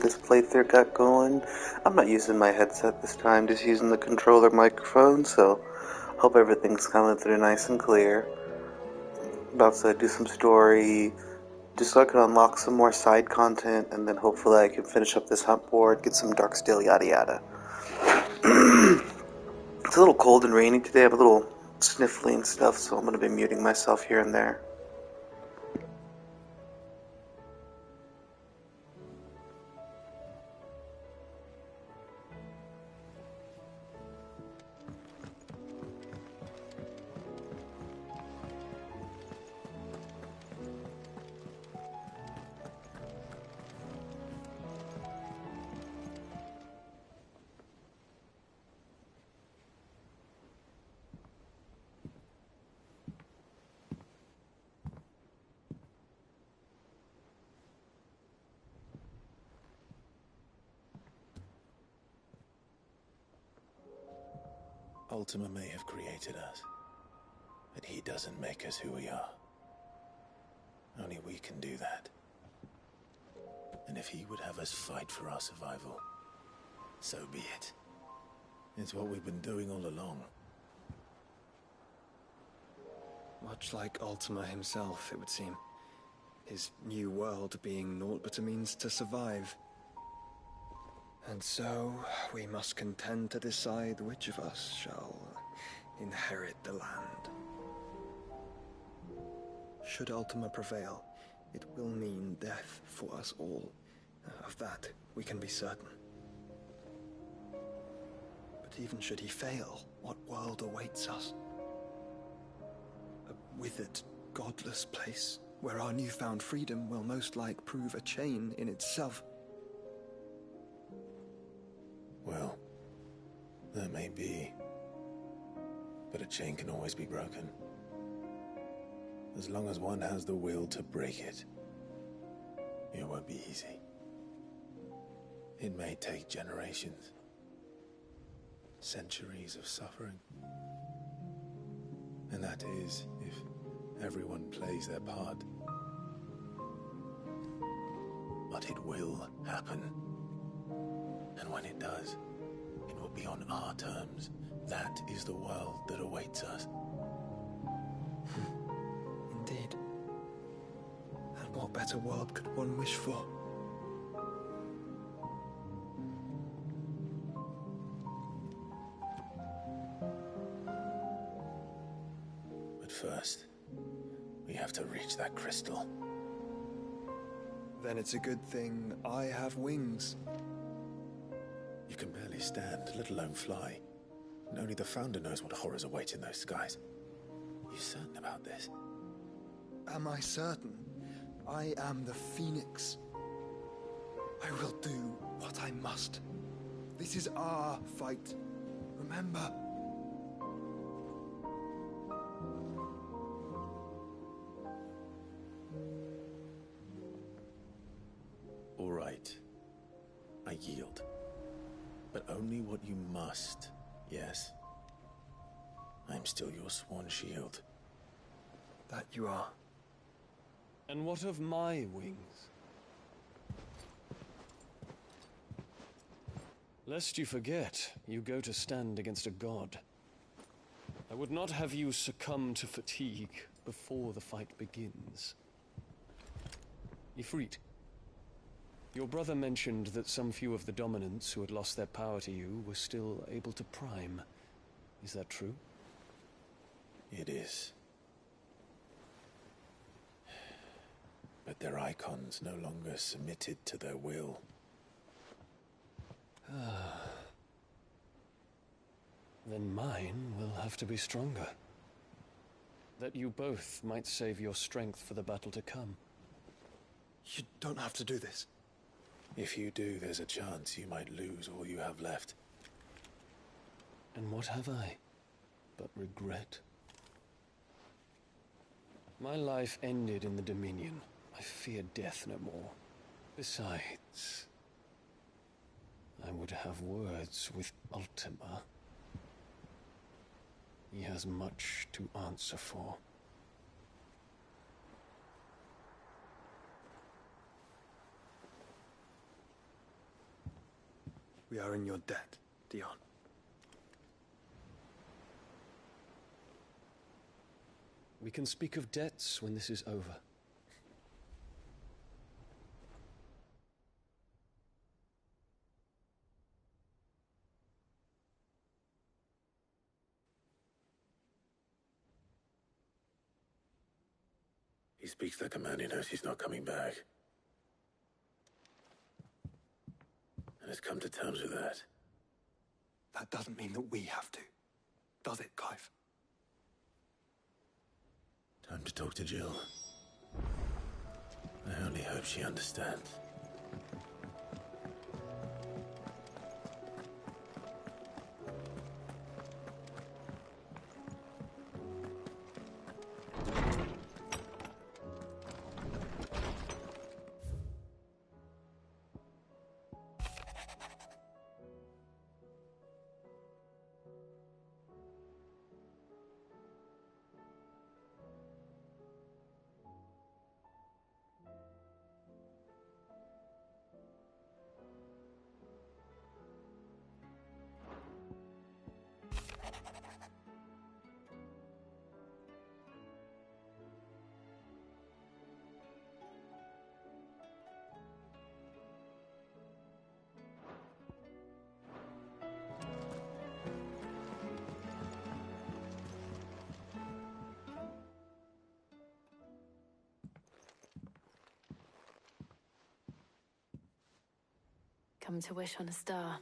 this playthrough got going. I'm not using my headset this time, just using the controller microphone, so hope everything's coming through nice and clear. About to do some story, just so I can unlock some more side content, and then hopefully I can finish up this hunt board, get some Darksteel, yada yada. It's a little cold and rainy today, I have a little sniffly and stuff, so I'm going to be muting myself here and there. Ultima may have created us, but he doesn't make us who we are. Only we can do that. And if he would have us fight for our survival, so be it. It's what we've been doing all along. Much like Ultima himself, it would seem. His new world being naught but a means to survive. And so, we must contend to decide which of us shall inherit the land. Should Ultima prevail, it will mean death for us all. Of that, we can be certain. But even should he fail, what world awaits us? A withered, godless place, where our newfound freedom will most like prove a chain in itself. Well, that may be. But a chain can always be broken. As long as one has the will to break it. It won't be easy. It may take generations. Centuries of suffering. And that is, if everyone plays their part. But it will happen. And when it does, it will be on our terms. That is the world that awaits us. Indeed. And what better world could one wish for? But first, we have to reach that crystal. Then it's a good thing I have wings. You can barely stand, let alone fly. And only the Founder knows what horrors await in those skies. You certain about this? Am I certain? I am the Phoenix. I will do what I must. This is our fight. Remember. All right. I yield. But only what you must, yes? I'm still your sworn shield. That you are. And what of my wings? Lest you forget, you go to stand against a god. I would not have you succumb to fatigue before the fight begins. Ifrit, your brother mentioned that some few of the dominants who had lost their power to you were still able to prime. Is that true? It is. But their icons no longer submitted to their will. Then mine will have to be stronger. That you both might save your strength for the battle to come. You don't have to do this. If you do, there's a chance you might lose all you have left. And what have I but regret? My life ended in the Dominion. I fear death no more. Besides, I would have words with Ultima. He has much to answer for. We are in your debt, Dion. We can speak of debts when this is over. He speaks like a man who knows he's not coming back. And has come to terms with that. That doesn't mean that we have to, does it, Clive? Time to talk to Jill. I only hope she understands. Come to wish on a star.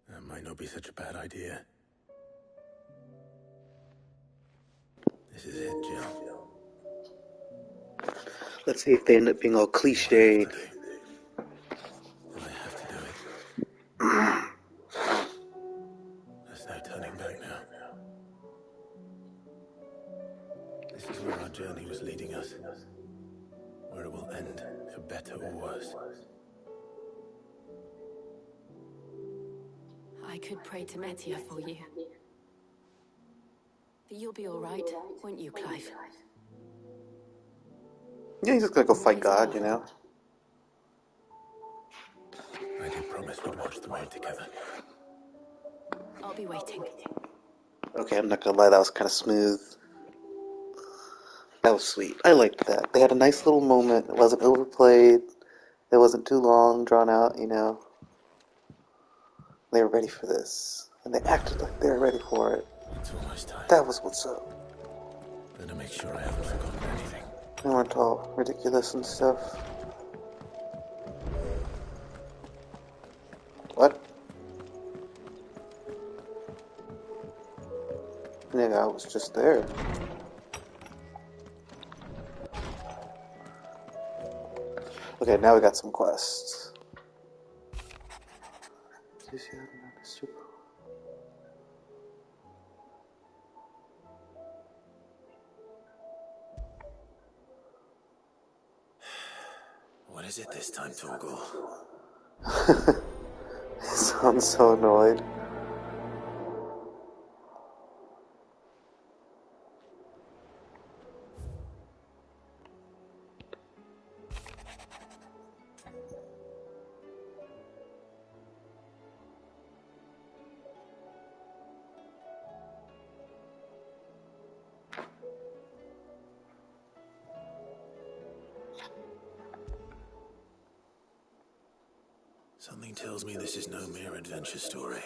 That might not be such a bad idea. This is it, Jill. Let's see if they end up being all cliched. I have to do it. There's no turning back now. This is where our journey was leading us. Where it will end, for better or worse. I could pray to Metia for you. But you'll be all right, won't you, Clive? Yeah, he's just gonna go fight God, you know? I did promise we'd watch the moon together. I'll be waiting. Okay, I'm not gonna lie, that was kind of smooth. That was sweet. I liked that. They had a nice little moment. It wasn't overplayed. It wasn't too long, drawn out, you know? They were ready for this. And they acted like they were ready for it. It's almost time. That was what's up. Better make sure I haven't forgotten anything. They weren't all ridiculous and stuff. What? Nigga, I was just there. Okay, now we got some quests. What is it this time, Torgal? He sounds so annoyed. Something tells me this is no mere adventure story.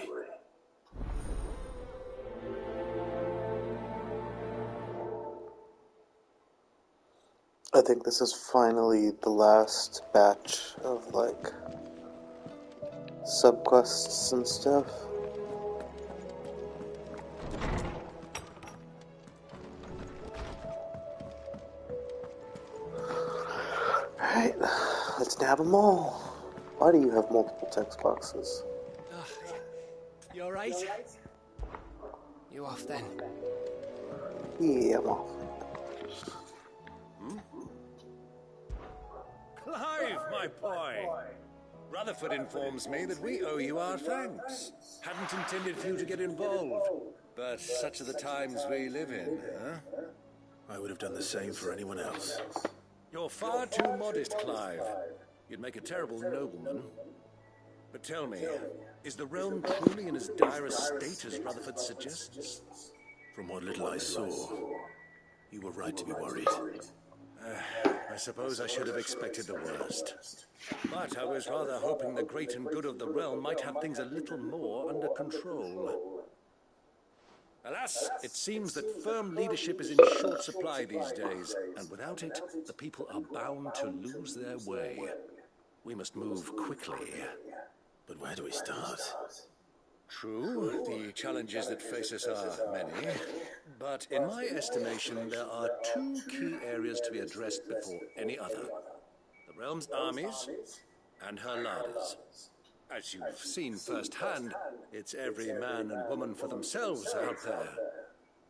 I think this is finally the last batch of, like, subquests and stuff. Alright, let's nab them all. Why do you have multiple text boxes? You alright? You off then? Yeah, I'm off. Clive, my boy! Rutherford informs me that we owe you our thanks. Hadn't intended for you to get involved, but such are the times we live in, huh? I would have done the same for anyone else. You're far too modest, Clive. You'd make a terrible nobleman. But tell me, is the realm truly in as dire a state as Rutherford suggests? From what little I saw, you were right to be worried. I suppose I should have expected the worst. But I was rather hoping the great and good of the realm might have things a little more under control. Alas, it seems that firm leadership is in short supply these days, and without it, the people are bound to lose their way. We must move quickly. But where do we start? True, the challenges that face us are many, but in my estimation, there are two key areas to be addressed before any other. The realm's armies and her larders. As you've seen firsthand, it's every man and woman for themselves out there.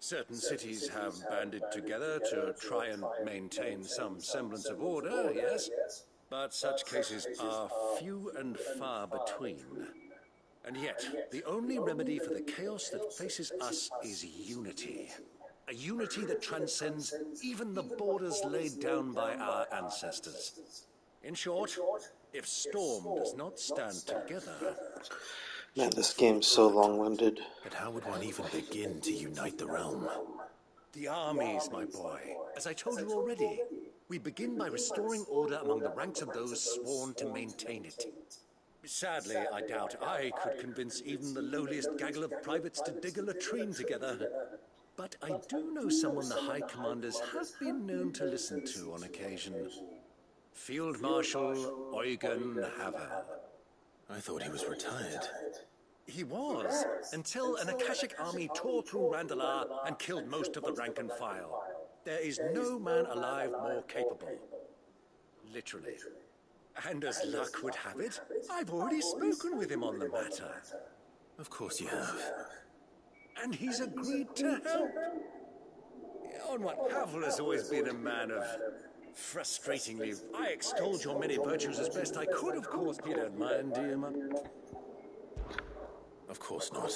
Certain cities have banded together to try and maintain some semblance of order, yes, but such cases are few and far between. And yet, the only remedy for the chaos that faces us is unity. A unity that transcends even the borders laid down by our ancestors. In short, if Storm does not stand together... Man, this game's so long-winded. But how would one even begin to unite the realm? The armies, my boy. As I told you already, we begin by restoring order among the ranks of those sworn to maintain it. Sadly, I doubt I could convince even the lowliest gaggle of privates to dig a latrine together. But I do know someone the High Commanders have been known to listen to on occasion. Field Marshal Eugen Havel. I thought he was retired. He was, until an Akashic army tore through Randalar and killed most of the rank and file. There is no man alive more capable. Literally. And as luck would have it, I've already spoken with him on the matter. Of course you have. And he's agreed to help. On what Havel has always been a man of... Frustratingly, I extolled your many virtues as best I could, of course. You don't mind, do you, Of course not.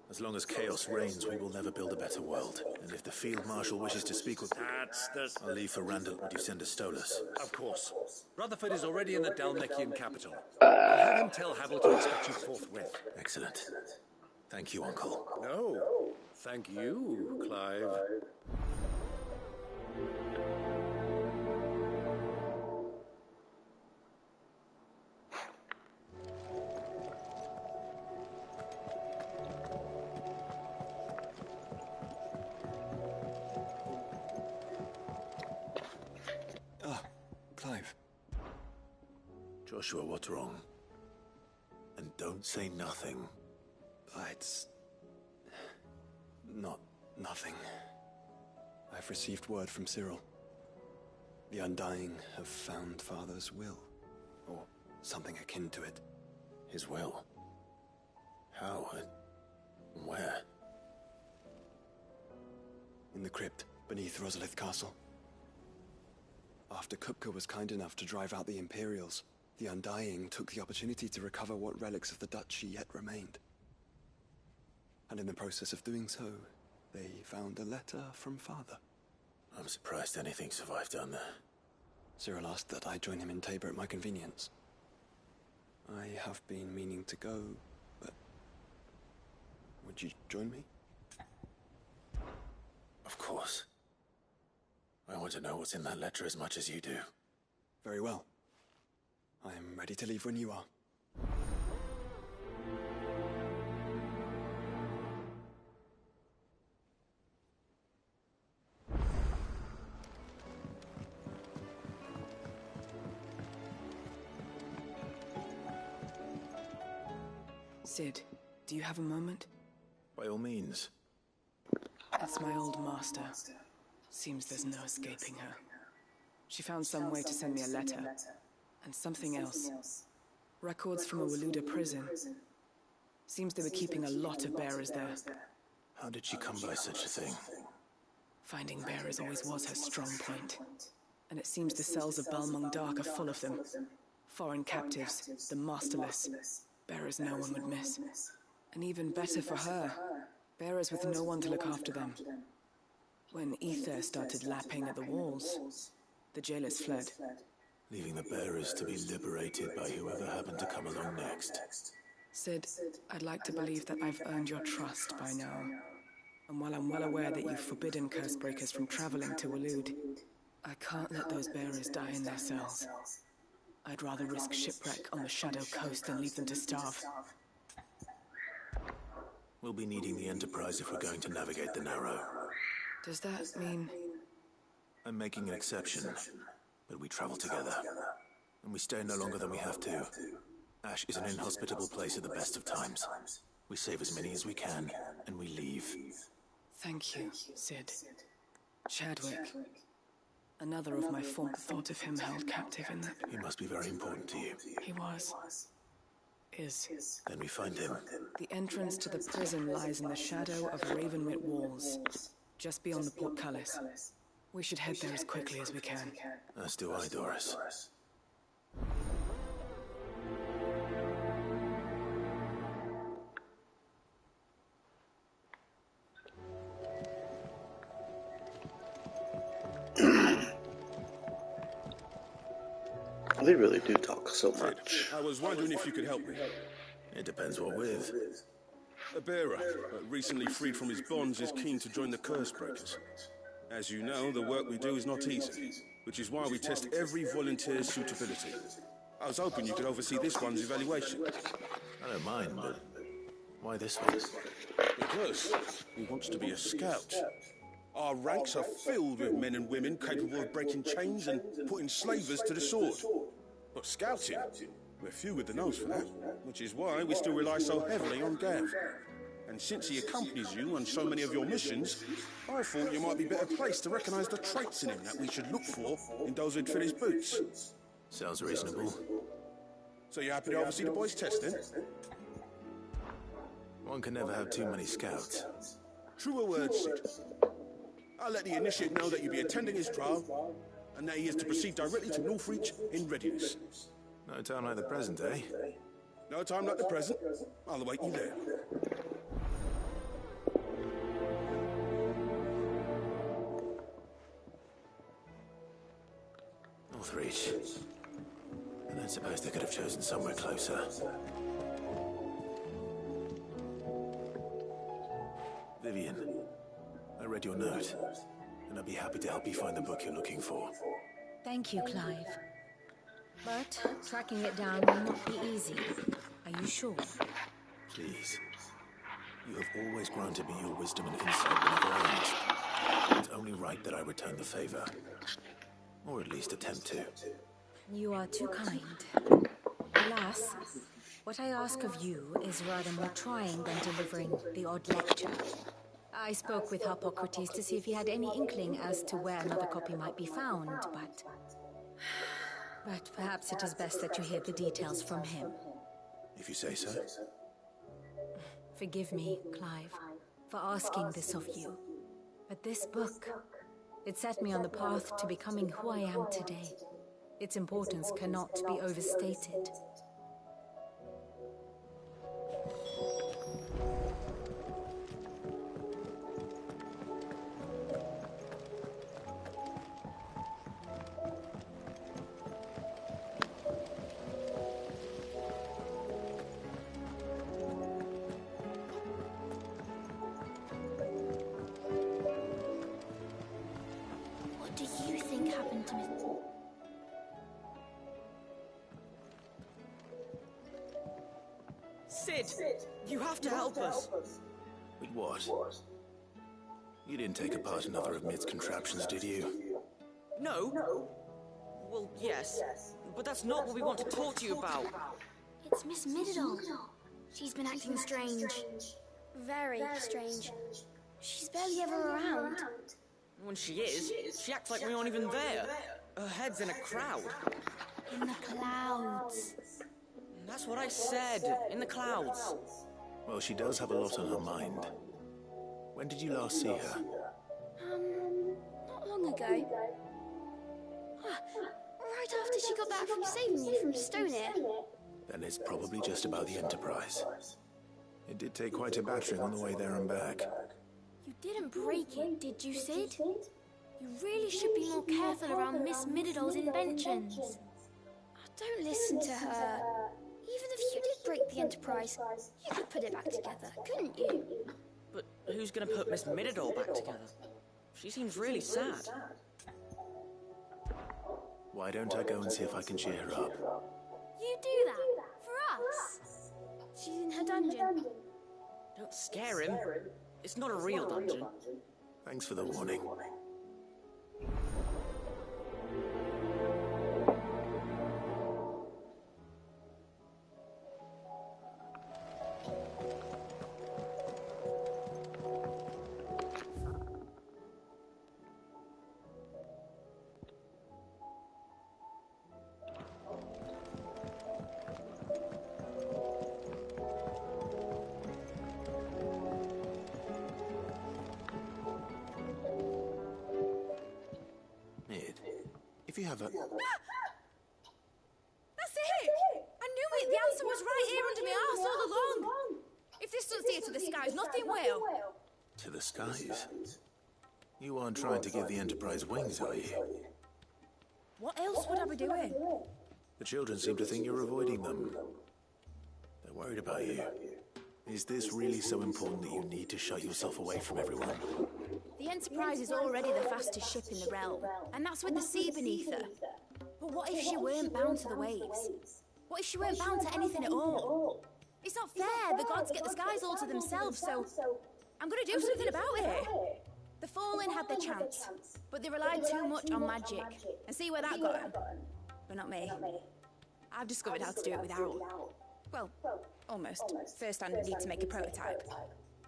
As long as chaos reigns, we will never build a better world. And if the Field Marshal wishes to speak with... I'll leave for Randall. Would you send a Stolas? Of course. Rutherford is already in the Dalmekian capital. I'll have him tell Havel to expect you forthwith. Excellent. Thank you, Uncle. No, thank you, Clive. Clive. Joshua, what's wrong? And don't say nothing. It's... nothing. I've received word from Cyril. The Undying have found Father's will. Or something akin to it. His will? How? And where? In the crypt beneath Rosalith Castle. After Kupka was kind enough to drive out the Imperials, the Undying took the opportunity to recover what relics of the Duchy yet remained. And in the process of doing so, they found a letter from Father. I'm surprised anything survived down there. Cyril asked that I join him in Tabor at my convenience. I have been meaning to go, but... would you join me? Of course. I want to know what's in that letter as much as you do. Very well. I am ready to leave when you are. Sid, do you have a moment? By all means. It's my old master. Seems there's no escaping her. She found some way to send me a letter. And something else. Records from a Waluda prison. Seems they were keeping a lot of bearers there. How did she come by such a thing? Finding bearers always was her strong point. And it seems the cells of Balmung Dark are full of them. Foreign captives, the masterless. Bearers no one would miss. And even better for her, bearers with no one to look after them. When Ether started lapping at the walls, the jailers fled. leaving the bearers to be liberated by whoever happened to come along next. Sid, I'd like to believe that I've earned your trust by now. And while I'm well aware that you've forbidden Cursebreakers from traveling to Waloed, I can't let those bearers die in their cells. I'd rather risk shipwreck on the Shadow Coast than leave them to starve. We'll be needing the Enterprise if we're going to navigate the Narrow. Does that mean... I'm making an exception, but we travel together. And we stay no longer than we have to. Ash is an inhospitable place at the best of times. We save as many as we can, and we leave. Thank you, Sid. Chadwick. Another of my former thought of him held captive in the... He must be very important to you. He was. Is. Then we find him. The entrance to the prison lies in the shadow of Ravenwit walls, just beyond the portcullis. We should head there as quickly as we can. As do I, Doris. They really do talk so much. I was wondering if you could help me. It depends what with. A bearer, recently freed from his bonds, is keen to join the Cursebreakers. As you know, the work we do is not easy, which is why we test every volunteer's suitability. I was hoping you could oversee this one's evaluation. I don't mind, but why this one? Because he wants to be a scout. Our ranks are filled with men and women capable of breaking chains and putting slavers to the sword. But scouting, we're few with the nose for that, which is why we still rely so heavily on Gav. And since he accompanies you on so many of your missions, I thought you might be better placed to recognize the traits in him that we should look for in those who'd fill his boots. Sounds reasonable. So you're happy to oversee the boys' test, then? One can never have too many scouts. Truer words, Sid. I'll let the initiate know that you'll be attending his trial, and that he is to proceed directly to Northreach in readiness. No time like the present, eh? No time like the present. I'll await you there. Northreach. I don't suppose they could have chosen somewhere closer. Vivian, I read your note, and I'd be happy to help you find the book you're looking for. Thank you, Clive. But tracking it down will not be easy. Are you sure? Please. You have always granted me your wisdom and insight whenever I asked. It's only right that I return the favor. Or at least attempt to. You are too kind. Alas, what I ask of you is rather more trying than delivering the odd lecture. I spoke with Harpocrates to see if he had any inkling as to where another copy might be found, but perhaps it is best that you hear the details from him. If you say so. Forgive me, Clive, for asking this of you. But this book, it set me on the path to becoming who I am today. Its importance cannot be overstated. What do you think happened to me? Sid! You have to help us! With what? You didn't take apart another of Mid's contraptions, did you? No? Well, yes. But that's not what we want to talk to you about. It's Miss Middle. She's been acting strange. Very strange. She's barely ever around. When she is, she acts like we aren't even there. Her head's in a crowd. In the clouds. That's what I said, in the clouds. Well, she does have a lot on her mind. When did you last see her? Not long ago. Right after she got back from saving me from Stoneir. Then it's probably just about the Enterprise. It did take quite a battering on the way there and back. You didn't break it, did you, Sid? You really should be more careful around Miss Middle's inventions. Don't listen to her. Even if you did break the Enterprise, you could put it back together, couldn't you? But who's gonna put Miss Mididol back together? She seems really sad. Why don't I go and see if I can cheer her up? You do that? For us? She's in her dungeon. Don't scare him. It's not a real dungeon. Thanks for the warning. If you have a... That's it! I knew it! The answer was right here under my arse all along! If this doesn't see it to the skies, nothing will! To the skies? You aren't trying to give the Enterprise wings, are you? What else would I be doing? The children seem to think you're avoiding them. They're worried about you. Is this really so important that you need to shut yourself away from everyone? The Enterprise is already the fastest ship in the realm, and that's with the sea beneath her. But what if she weren't bound to the waves? What if she weren't bound to anything at all? It's not fair. The gods get the skies all to themselves, so I'm gonna do something about it. The Fallen had their chance, but they relied too much on magic. And see where that got them? But not me. I've discovered how to do it without. Well, almost. First I need to make a prototype.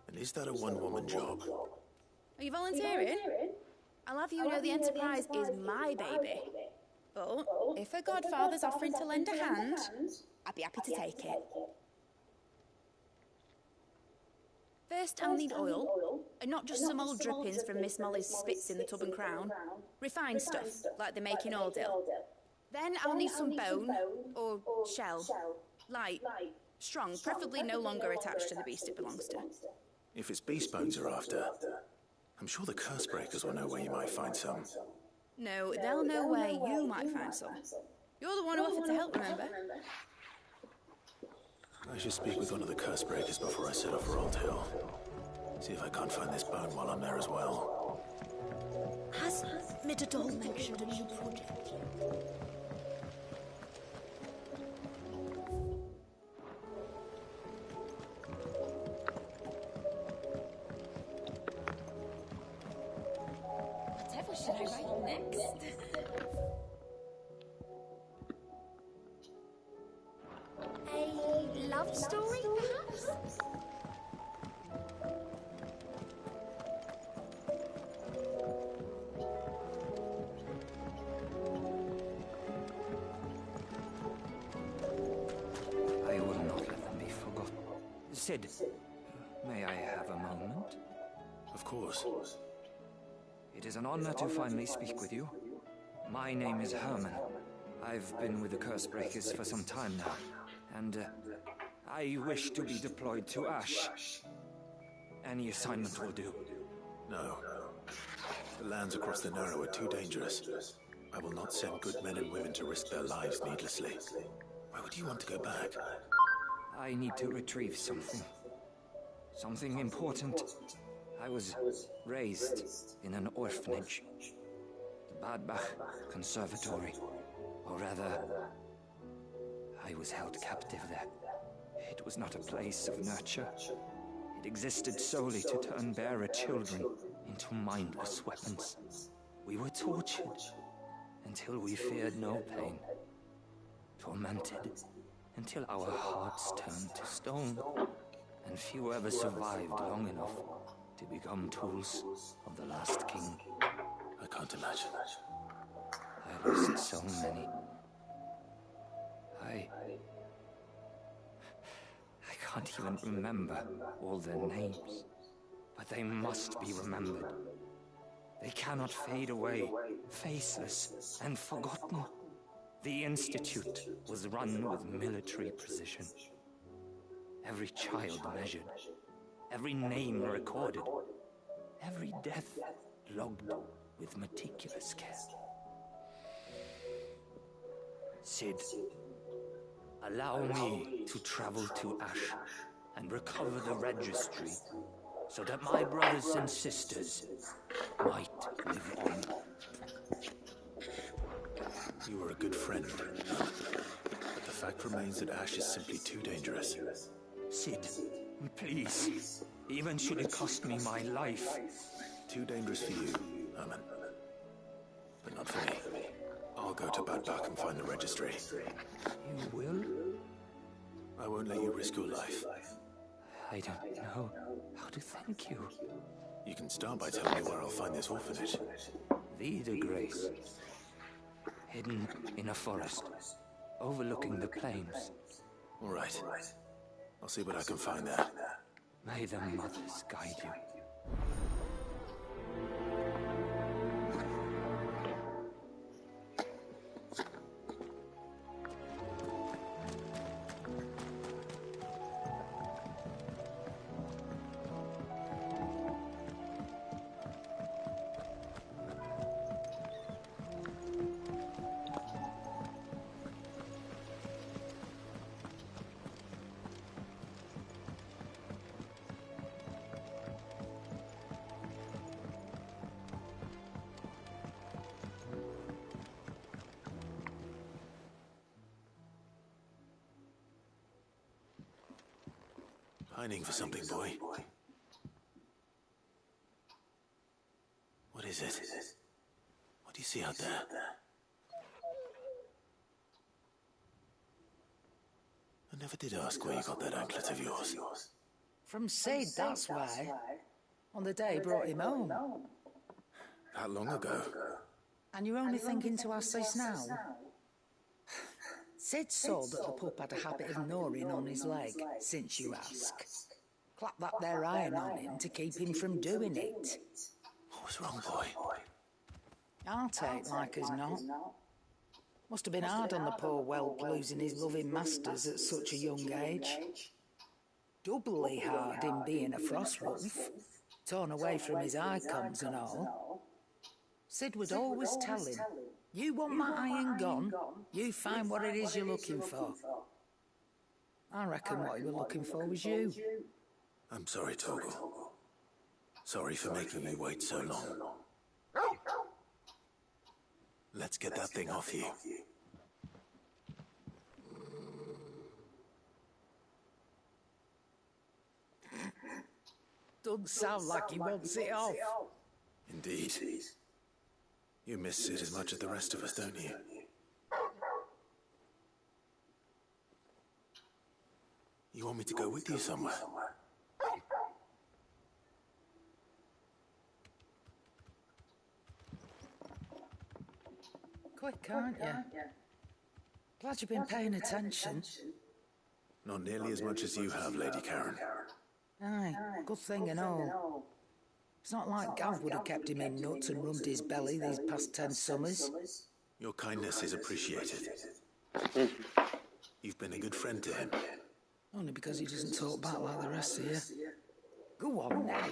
And is that a one-woman job? Are you volunteering? I'll have you know the Enterprise is my baby. But if a godfather's offering to lend a hand, I'd be happy to take it. First, I'll need oil, and not just some old drippings from Miss Molly's spits in the tub and crown. Refined stuff, like they make in Aldil. Then I'll need some bone, or shell. Light, strong, preferably no longer attached to the beast it belongs to. If it's beast bones you're after, I'm sure the curse breakers will know where you might find some. No, they'll know where you might find some. You're the one who offered to help, remember? I should speak with one of the curse breakers before I set off for Old Hill. See if I can't find this bone while I'm there as well. Has Mididol mentioned a new project? Whatever should I write next? A love story, perhaps? I will not let them be forgotten. Sid, may I have a moment? Of course. It is an honor to finally speak with you. My name is Herman. I've been with the Curse Breakers for some time now, and I wish to be deployed to Ash. Any assignment will do. No. The lands across the Narrow are too dangerous. I will not send good men and women to risk their lives needlessly. Why would you want to go back? I need to retrieve something. Something important. I was raised in an orphanage. The Badbach Conservatory. Or rather, I was held captive there. It was not a place of nurture. It existed solely to turn bearer children into mindless weapons. We were tortured until we feared no pain. Tormented until our hearts turned to stone. And few ever survived long enough to become tools of the last king. I can't imagine. I lost so many. I can't even remember all their names. But they must be remembered. They cannot fade away, faceless and forgotten. The Institute was run with military precision. Every child measured, every name recorded, every death logged with meticulous care. Sid, allow me to travel to Ash and recover the registry so that my brothers and sisters might live on. You were a good friend, Herman. But the fact remains that Ash is simply too dangerous. Sid, please. Even should it cost me my life. Too dangerous for you, Herman. But not for me. I'll go to Bad Bach and find the registry. You will? I won't let you risk your life. I don't know how to thank you. You can start by telling me where I'll find this orphanage. Vida Grace. Hidden in a forest, overlooking the plains. All right. I'll see what I can find there. May the mothers guide you. Pining for something, boy. What is it? What do you see out there? I never did ask where you got that anklet of yours. From Sid, that's why. On the day he brought him home. That long ago? And you're only thinking to ask this now? Sid saw that the pup had a habit of gnawing on his leg, since you ask. Clap that there iron on him to keep him from doing it. What was wrong, boy? I'll take like as not. Must have been hard on the poor whelp losing his loving masters at such a young age. Doubly hard in being a frost wolf, torn away from his icons and all. Sid would always tell him, you want that iron gone, you find what it is you're looking for. I reckon what he was looking for was you. I'm sorry, Torgal. Sorry for making you wait so long. Let's get that thing off you. Doesn't sound like he wants it off. Indeed. You miss Sid as much as the rest of us, don't you? You want me to go with you somewhere? Quick, aren't you? Glad you've been paying attention. Not nearly as much as you have, Lady Karen. Aye, good thing and all. It's not like Gav would have kept him in nuts and rubbed his belly these past 10 summers. Your kindness is appreciated. You've been a good friend to him. Only because he doesn't talk back like the rest of you. Go on now.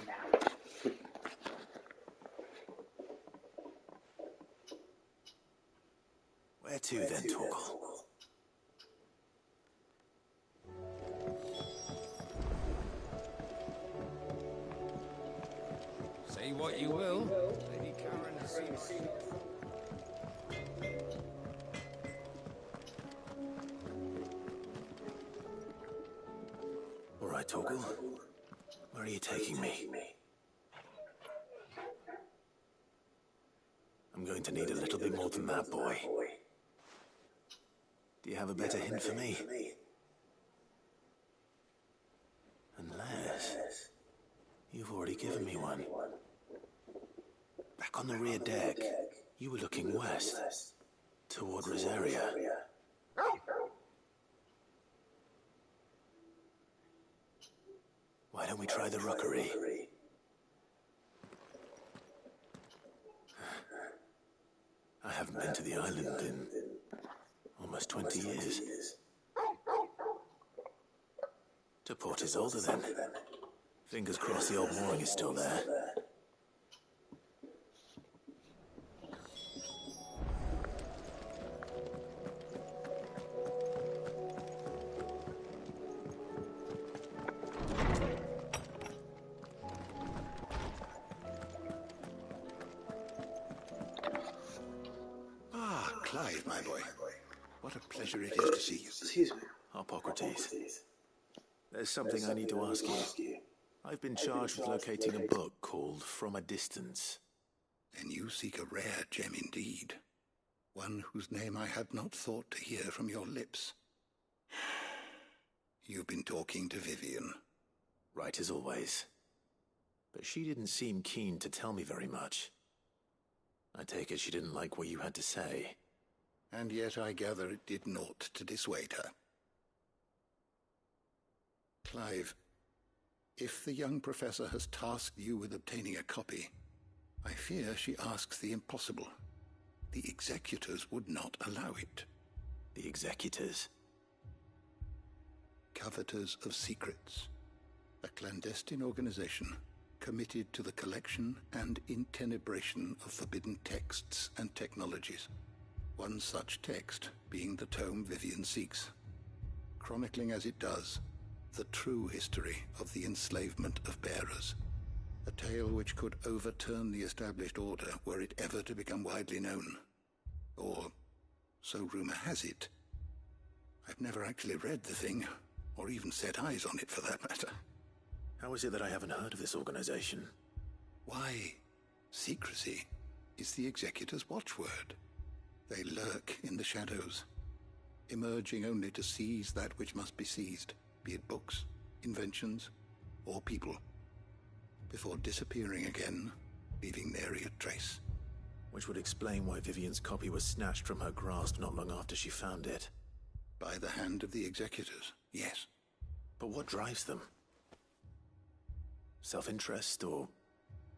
Where to then, Torgal? Say what you will. Lady Karen has seen. All right, Torgal. Where are you taking me? I'm going to need a little bit more than that, boy. Do you have a better hint for me? Unless you've already given me one. Back on the rear deck, you were looking west, toward Rosaria. Why don't we try the rookery? I haven't been to the island in almost 20 years. To Port Isolde, then. Fingers crossed the old mooring is still there. Clive, my boy. What a pleasure it is to see you. Excuse me. Hippocrates. There's something I need to ask you. I've been charged with locating a book called From a Distance. Then you seek a rare gem indeed. One whose name I had not thought to hear from your lips. You've been talking to Vivian. Right as always. But she didn't seem keen to tell me very much. I take it she didn't like what you had to say. And yet I gather it did naught to dissuade her. Clive, if the young professor has tasked you with obtaining a copy, I fear she asks the impossible. The executors would not allow it. The executors? Coveters of Secrets. A clandestine organization committed to the collection and intenebration of forbidden texts and technologies. One such text being the tome Vivian seeks, chronicling as it does the true history of the enslavement of bearers. A tale which could overturn the established order were it ever to become widely known. Or, so rumor has it. I've never actually read the thing, or even set eyes on it for that matter. How is it that I haven't heard of this organization? Why, secrecy is the executor's watchword. They lurk in the shadows, emerging only to seize that which must be seized, be it books, inventions, or people, before disappearing again, leaving nary a trace. Which would explain why Vivian's copy was snatched from her grasp not long after she found it. By the hand of the executors, yes. But what drives them? Self-interest or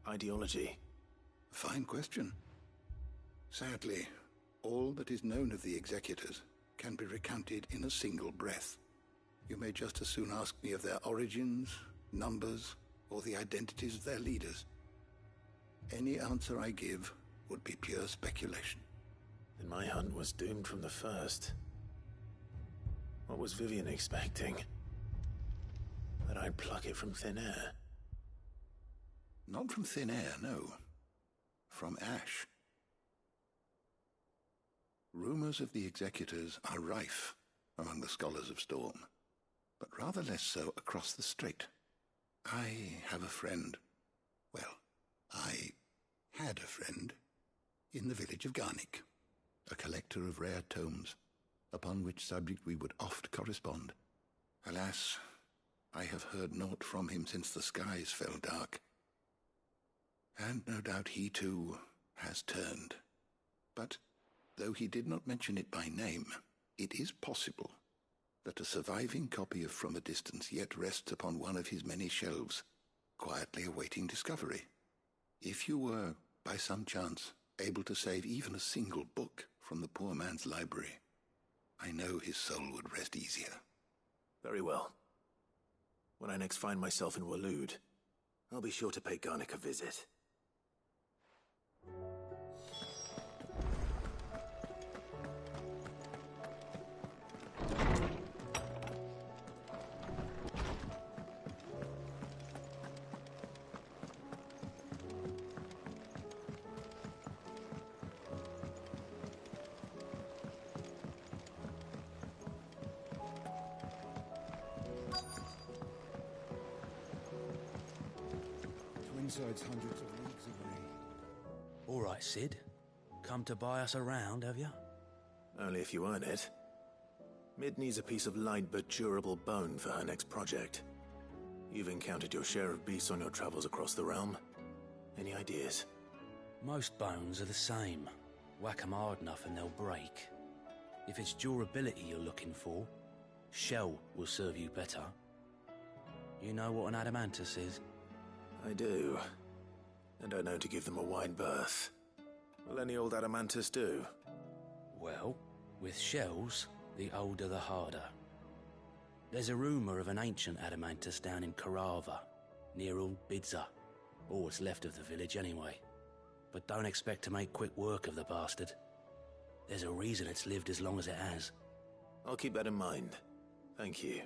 ideology? A fine question. Sadly, all that is known of the executors can be recounted in a single breath. You may just as soon ask me of their origins, numbers, or the identities of their leaders. Any answer I give would be pure speculation. Then my hunt was doomed from the first. What was Vivian expecting? That I'd pluck it from thin air? Not from thin air, no. From ash. Rumors of the executors are rife among the scholars of Storm, but rather less so across the strait. I have a friend. Well, I had a friend in the village of Garnick, a collector of rare tomes, upon which subject we would oft correspond. Alas, I have heard naught from him since the skies fell dark. And no doubt he, too, has turned. But, though he did not mention it by name, it is possible that a surviving copy of From a Distance yet rests upon one of his many shelves, quietly awaiting discovery. If you were, by some chance, able to save even a single book from the poor man's library, I know his soul would rest easier. Very well. When I next find myself in Waloed, I'll be sure to pay Garnick a visit. Twinside's hundreds of leagues away. All right, Sid. Come to buy us around, have you? Only if you earn it. Mid needs a piece of light but durable bone for her next project. You've encountered your share of beasts on your travels across the realm. Any ideas? Most bones are the same. Whack 'em hard enough and they'll break. If it's durability you're looking for, shell will serve you better. You know what an adamantus is? I do. And I know to give them a wide berth. Will any old adamantus do? Well, with shells, the older the harder. There's a rumour of an ancient adamantus down in Carava, near Old Bidza. Or what's left of the village anyway. But don't expect to make quick work of the bastard. There's a reason it's lived as long as it has. I'll keep that in mind. Thank you.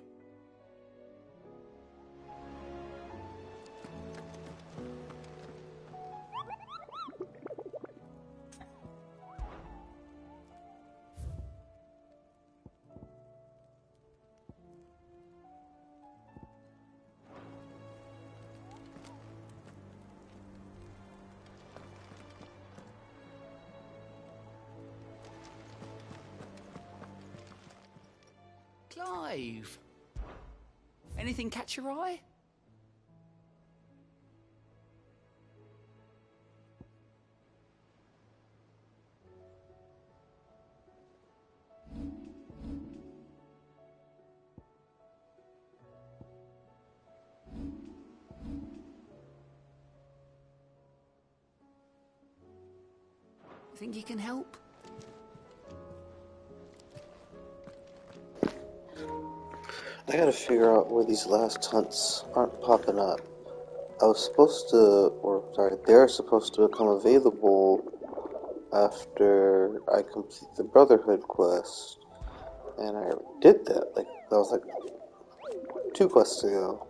Clive! Anything catch your eye? Think you can help? I gotta figure out where these last hunts aren't popping up. I was supposed to, or sorry, they're supposed to become available after I complete the Brotherhood quest. And I did that. Like, that was like 2 quests ago.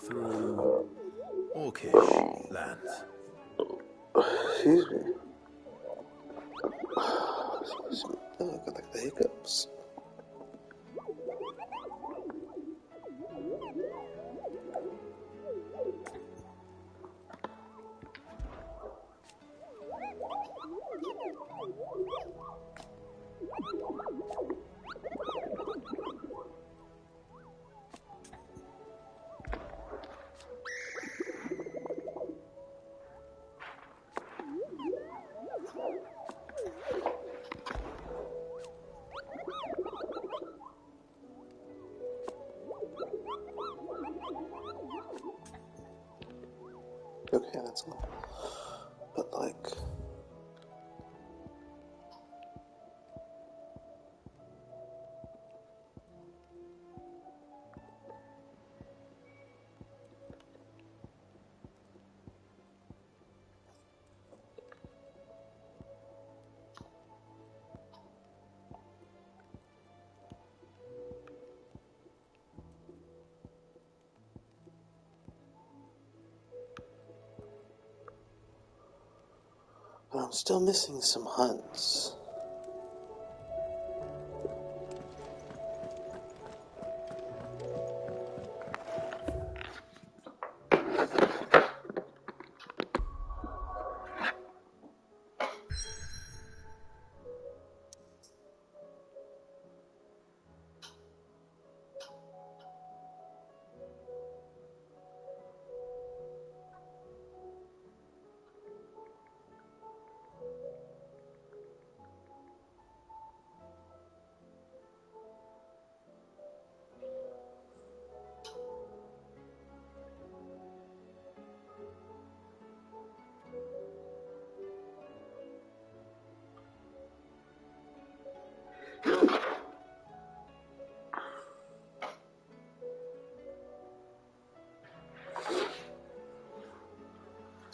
Through Orcish lands. Excuse me. Excuse me. Oh, I got like the hiccups. Okay, that's all. But like... But I'm still missing some hunts.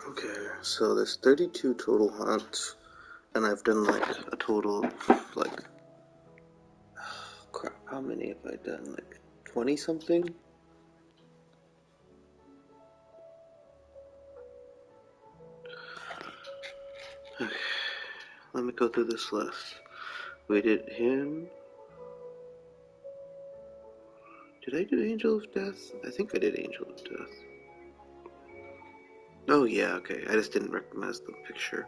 Okay, so there's 32 total hunts, and I've done like a total of like, crap, how many have I done? Like 20 something? Okay, let me go through this list. We did him. Did I do Angel of Death? I think I did Angel of Death. Oh yeah, okay, I just didn't recognize the picture.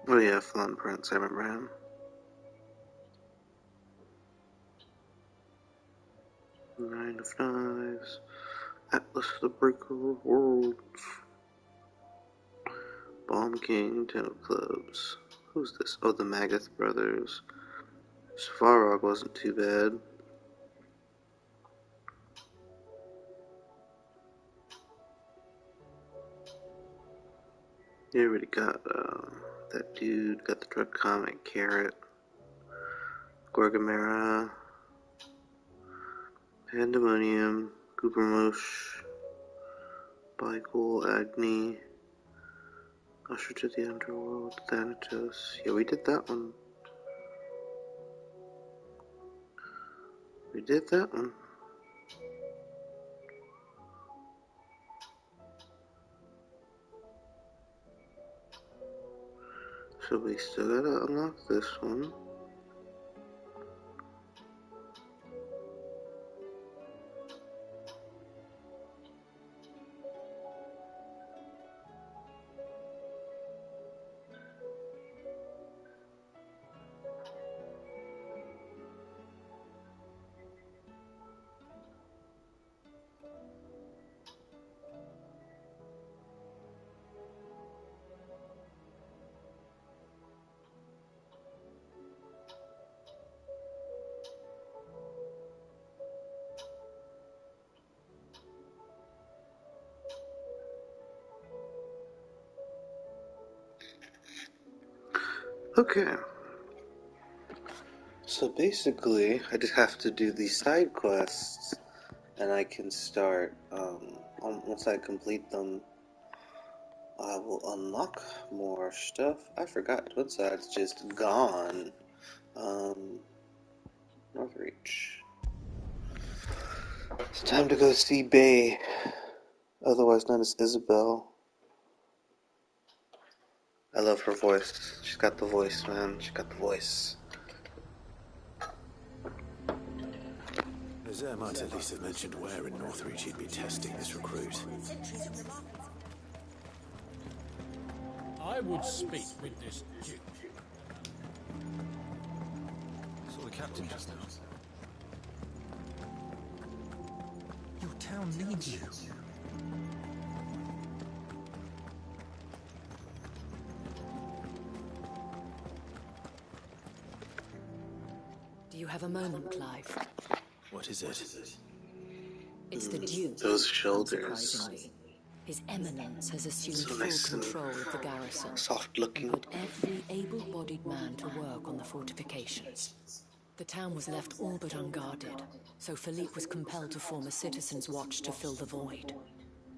Oh yeah, Flan Prince, I remember him. Nine of Knives, Atlas of the Breaker of Worlds, Bomb King, Ten of Clubs. Who's this? Oh, the Magath brothers. Svarog wasn't too bad. You already got that dude, got the drug comic, Carrot, Gorgamera, Pandemonium, Goobermosh, Bygol, Agni, Usher to the Underworld, Thanatos. Yeah, we did that one. We did that one. So we still gotta unlock this one. Okay. So basically, I just have to do these side quests, and I can start, once I complete them, I will unlock more stuff. I forgot Twinside's just gone. Northreach. It's time to go see Bay, otherwise known as Isabel. I love her voice. She's got the voice, man. She's got the voice. Nazaire might at least have mentioned where in Northreach he'd be testing this recruit. I would speak with this Duke. Saw the captain just now. Your town needs you. Do you have a moment, Clive? What is it? It's the Duke. Those shoulders. Unsurprisingly. His Eminence has assumed So full nice and control of the garrison. soft looking. And put every able-bodied man to work on the fortifications. The town was left all but unguarded, so Philippe was compelled to form a citizens' watch to fill the void.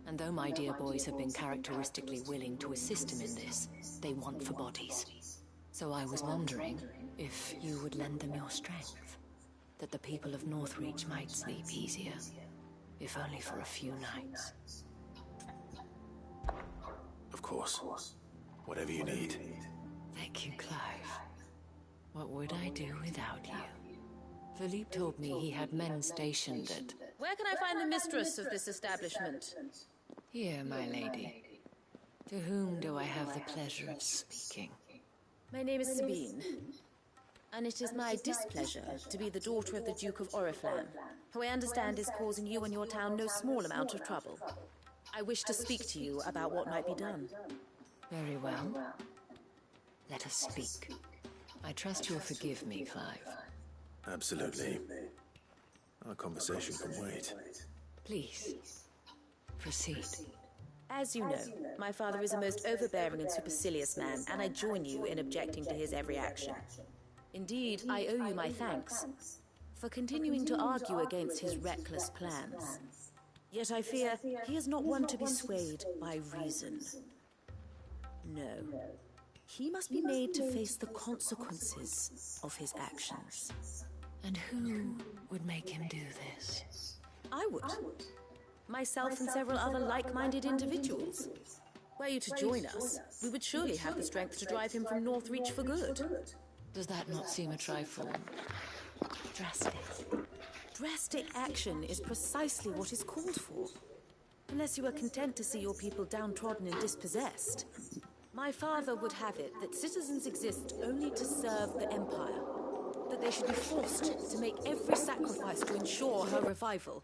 And though my dear boys have been characteristically willing to assist him in this, they want for bodies. So I was wondering if you would lend them your strength, that the people of Northreach might sleep easier, if only for a few nights. Of course. Whatever you need. Thank you, Clive. What would I do without you? Philippe told me he had men stationed at... Where can I find the mistress of this establishment? Here, my lady. To whom do I have the pleasure of speaking? My name is Sabine, and it is my displeasure to be the daughter of the Duke of Oriflamme, who I understand is causing you and your town no small amount of trouble. I wish to speak to you about what might be done. Very well. Let us speak. I trust you'll forgive me, Clive. Absolutely. Our conversation can wait. Please, proceed. As you know, my father is a most overbearing and supercilious man, and I join you in objecting to his every action. Indeed, I owe you my thanks for continuing to argue against his reckless plans. Yet I fear he is not one to be swayed by reason. No. He must be made to face the consequences of his actions. And who would make him do this? I would. Myself and several other like-minded individuals. Were you to join us, we would surely have the strength to drive him from Northreach for good. Does that not seem a trifle... drastic? Drastic action is precisely what is called for. Unless you are content to see your people downtrodden and dispossessed. My father would have it that citizens exist only to serve the Empire. That they should be forced to make every sacrifice to ensure her revival.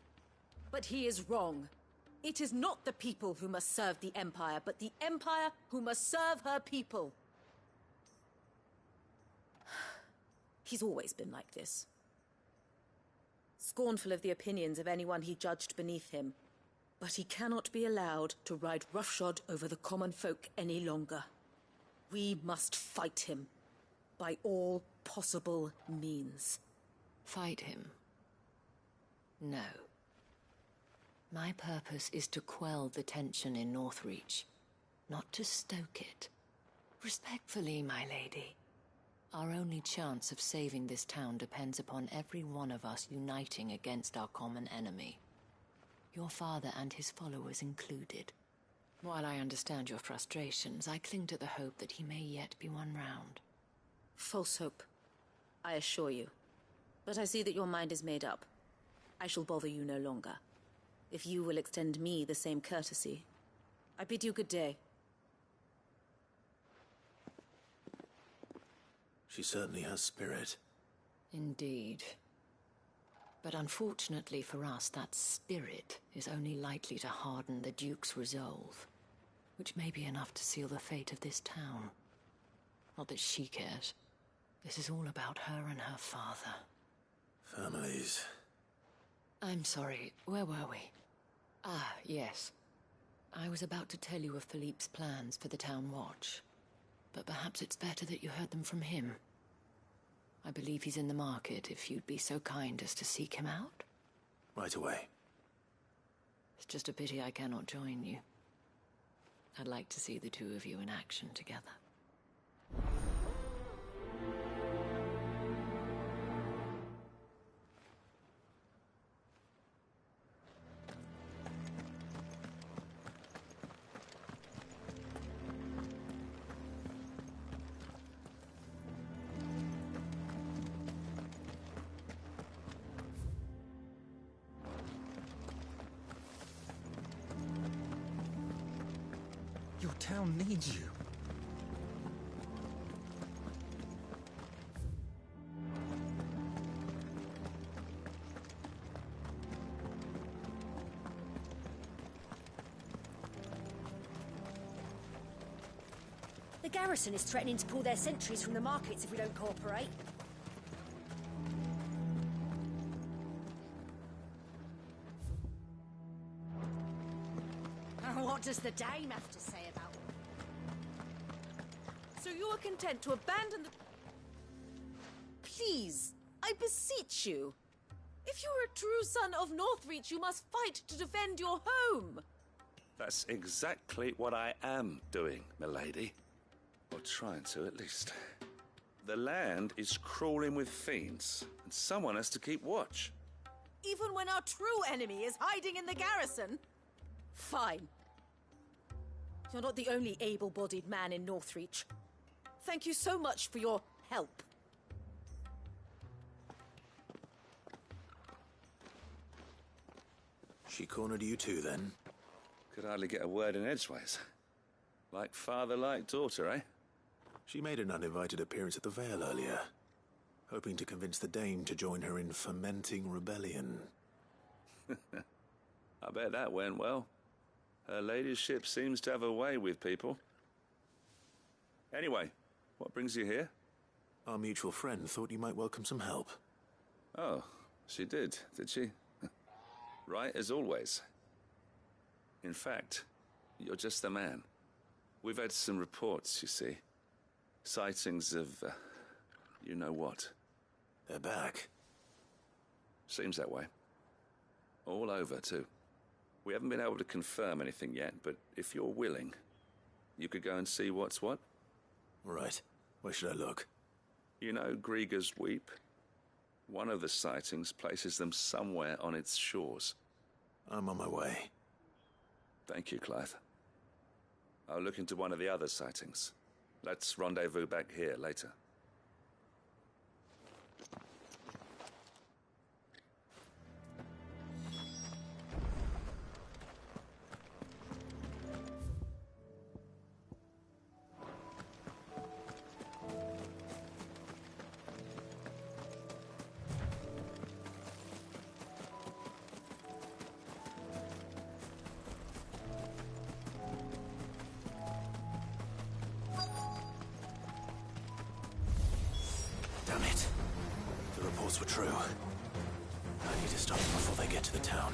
But he is wrong. It is not the people who must serve the Empire, but the Empire who must serve her people. He's always been like this. Scornful of the opinions of anyone he judged beneath him. But he cannot be allowed to ride roughshod over the common folk any longer. We must fight him by all possible means. Fight him? No. My purpose is to quell the tension in Northreach, not to stoke it. Respectfully, my lady. Our only chance of saving this town depends upon every one of us uniting against our common enemy. Your father and his followers included. While I understand your frustrations, I cling to the hope that he may yet be won round. False hope, I assure you. But I see that your mind is made up. I shall bother you no longer. If you will extend me the same courtesy, I bid you good day. She certainly has spirit. Indeed. But unfortunately for us, that spirit is only likely to harden the Duke's resolve, which may be enough to seal the fate of this town. Not that she cares. This is all about her and her father. Families. I'm sorry, where were we? Yes. I was about to tell you of Philippe's plans for the town watch. but perhaps it's better that you heard them from him. I believe he's in the market, if you'd be so kind as to seek him out. Right away. It's just a pity I cannot join you. I'd like to see the two of you in action together. Your town needs you. The garrison is threatening to pull their sentries from the markets if we don't cooperate. What does the dame have to say about it? So you are content to abandon the... Please, I beseech you. If you are a true son of Northreach, you must fight to defend your home. That's exactly what I am doing, milady. Or trying to, at least. The land is crawling with fiends, and someone has to keep watch. Even when our true enemy is hiding in the garrison? Fine. You're not the only able-bodied man in Northreach. Thank you so much for your help. She cornered you too, then? Could hardly get a word in edgeways. Like father, like daughter, eh? She made an uninvited appearance at the Vale earlier, hoping to convince the Dame to join her in fomenting rebellion. I bet that went well. Her ladyship seems to have a way with people. Anyway, what brings you here? Our mutual friend thought you might welcome some help. Oh, she did she? Right as always. In fact, you're just the man. We've had some reports, you see. Sightings of, you know what. They're back. Seems that way. All over, too. We haven't been able to confirm anything yet, but if you're willing, you could go and see what's what. Right. Where should I look? You know Grieger's Weep? One of the sightings places them somewhere on its shores. I'm on my way. Thank you, Clive. I'll look into one of the other sightings. Let's rendezvous back here later. Damn it. The reports were true. I need to stop them before they get to the town.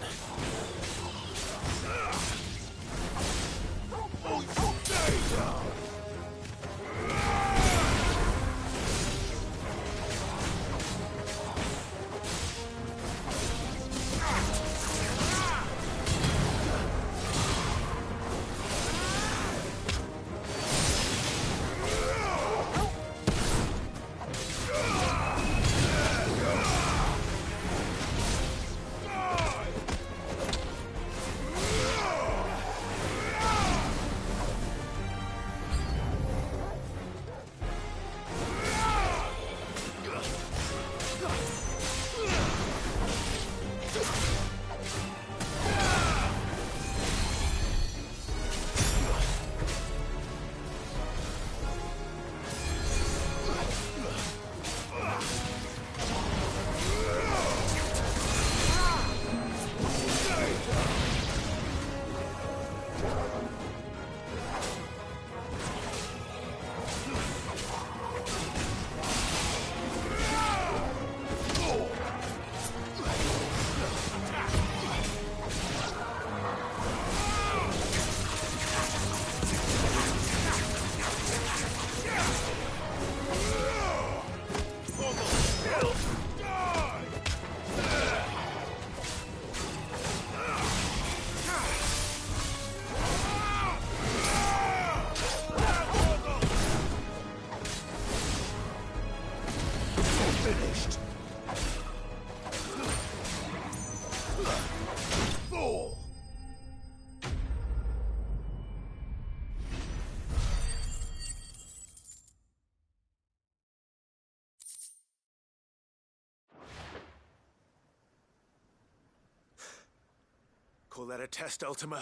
Call that a test, Ultima?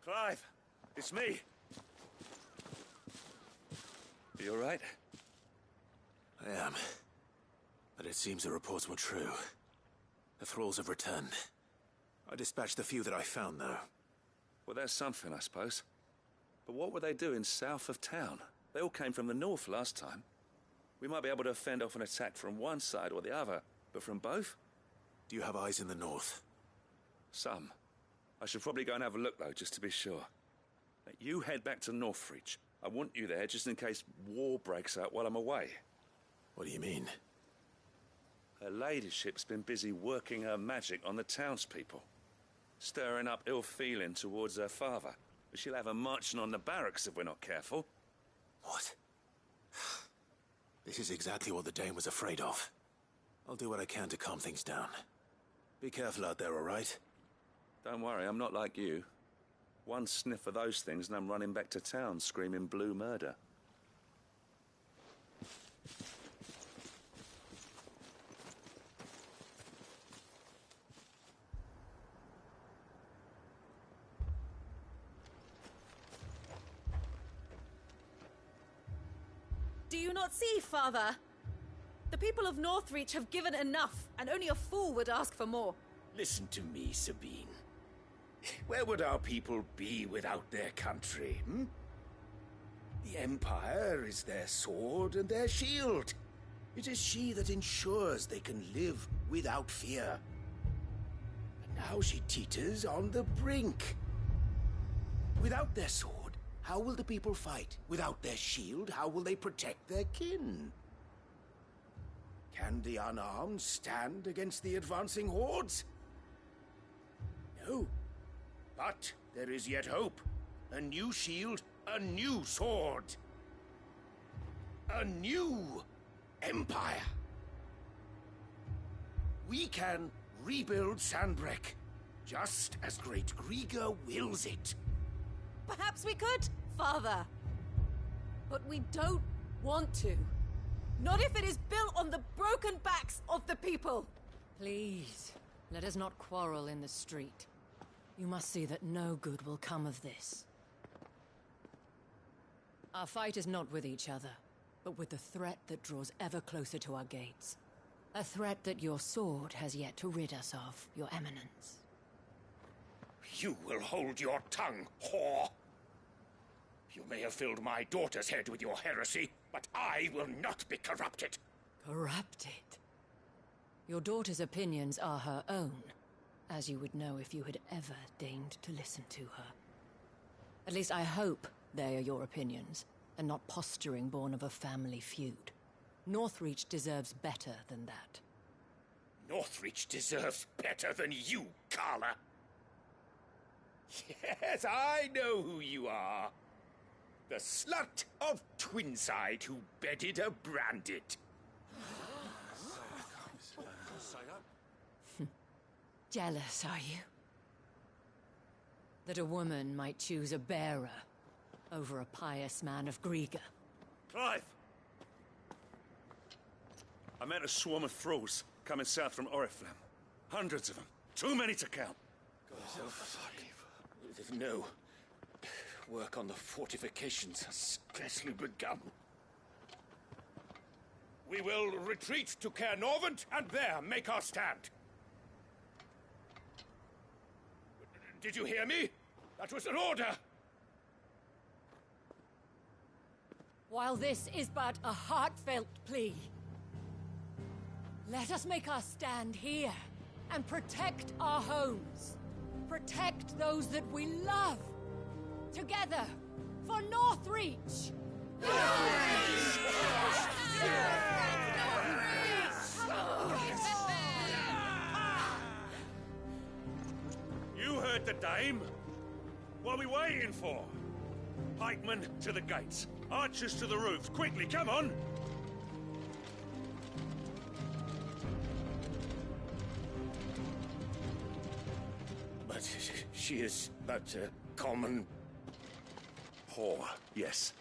Clive, it's me. Are you all right? I am. But it seems the reports were true. The thralls have returned. I dispatched the few that I found, though. Well, that's something, I suppose. But what were they doing south of town? They all came from the north last time. We might be able to fend off an attack from one side or the other, but from both? Do you have eyes in the north? Some. I should probably go and have a look, though, just to be sure. Now, you head back to Northreach. I want you there just in case war breaks out while I'm away. What do you mean? Her ladyship's been busy working her magic on the townspeople, stirring up ill feeling towards her father. But she'll have her marching on the barracks if we're not careful. What? This is exactly what the Dane was afraid of. I'll do what I can to calm things down. Be careful out there, all right? Don't worry, I'm not like you. One sniff of those things and I'm running back to town screaming blue murder. Do you not see, Father? The people of Northreach have given enough, and only a fool would ask for more. Listen to me, Sabine. Where would our people be without their country, hmm? The Empire is their sword and their shield. It is she that ensures they can live without fear. And now she teeters on the brink. Without their sword, how will the people fight? Without their shield, how will they protect their kin? Can the unarmed stand against the advancing hordes? No. But there is yet hope. A new shield, a new sword. A new empire. We can rebuild Sandbreck, just as Great Griga wills it. Perhaps we could, Father. But we don't want to. Not if it is built on the broken backs of the people. Please, let us not quarrel in the street. You must see that no good will come of this. Our fight is not with each other, but with the threat that draws ever closer to our gates. A threat that your sword has yet to rid us of, Your Eminence. You will hold your tongue, whore! You may have filled my daughter's head with your heresy, but I will not be corrupted. Corrupted? Your daughter's opinions are her own, as you would know if you had ever deigned to listen to her. At least I hope they are your opinions, and not posturing born of a family feud. Northreach deserves better than that. Northreach deserves better than you, Carla. Yes, I know who you are. The slut of Twinside who bedded a Branded. Jealous, are you? That a woman might choose a bearer over a pious man of Griga. Clive! I met a swarm of thralls coming south from Oriflamme. Hundreds of them. Too many to count. No. Work on the fortifications has scarcely begun. We will retreat to Caernarvon and there make our stand. Did you hear me? That was an order! While this is but a heartfelt plea, let us make our stand here and protect our homes. Protect those that we love. Together, for Northreach! You heard the dame. What are we waiting for? Pikemen to the gates. Archers to the roofs. Quickly, come on! But she is but a common... whore, yes.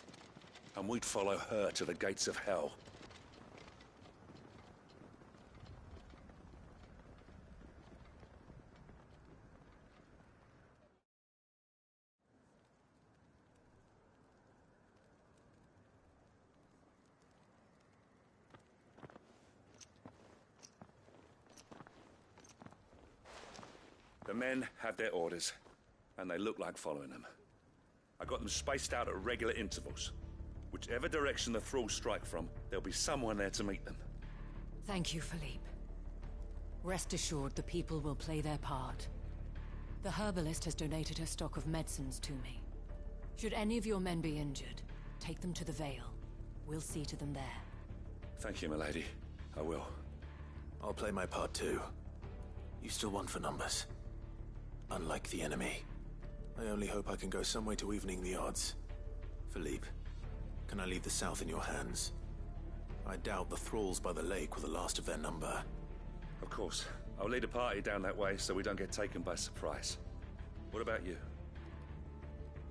And we'd follow her to the gates of hell. The men have their orders, and they look like following them. I got them spaced out at regular intervals. Whichever direction the thralls strike from, there'll be someone there to meet them. Thank you, Philippe. Rest assured the people will play their part. The herbalist has donated her stock of medicines to me. Should any of your men be injured, take them to the Vale. We'll see to them there. Thank you, milady. I will. I'll play my part too. You still won for numbers. Unlike the enemy. I only hope I can go some way to evening the odds. Philippe, can I leave the south in your hands? I doubt the thralls by the lake were the last of their number. Of course. I'll lead a party down that way so we don't get taken by surprise. What about you?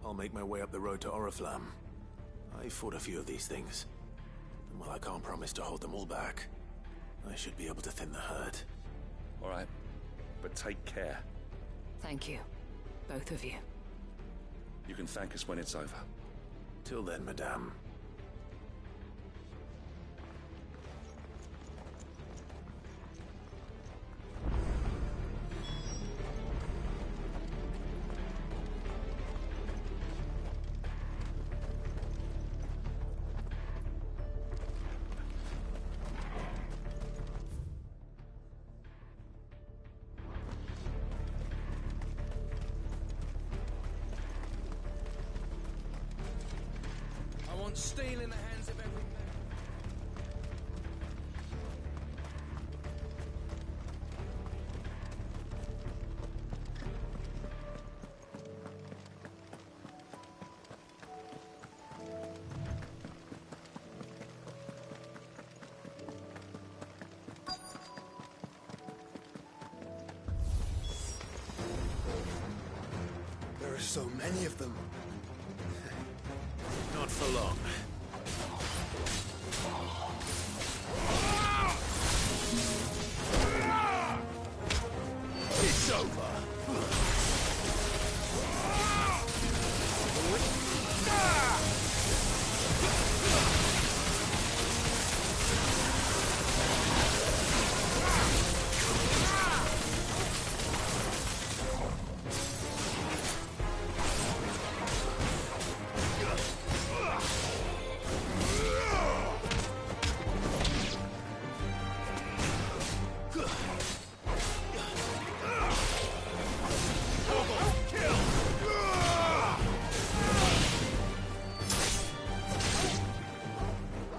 I'll make my way up the road to Oriflamme. I fought a few of these things. And while I can't promise to hold them all back, I should be able to thin the herd. All right. But take care. Thank you. Both of you. You can thank us when it's over. Till then, madame. Steel in the hands of every man. There are so many of them. Not for long. It's over.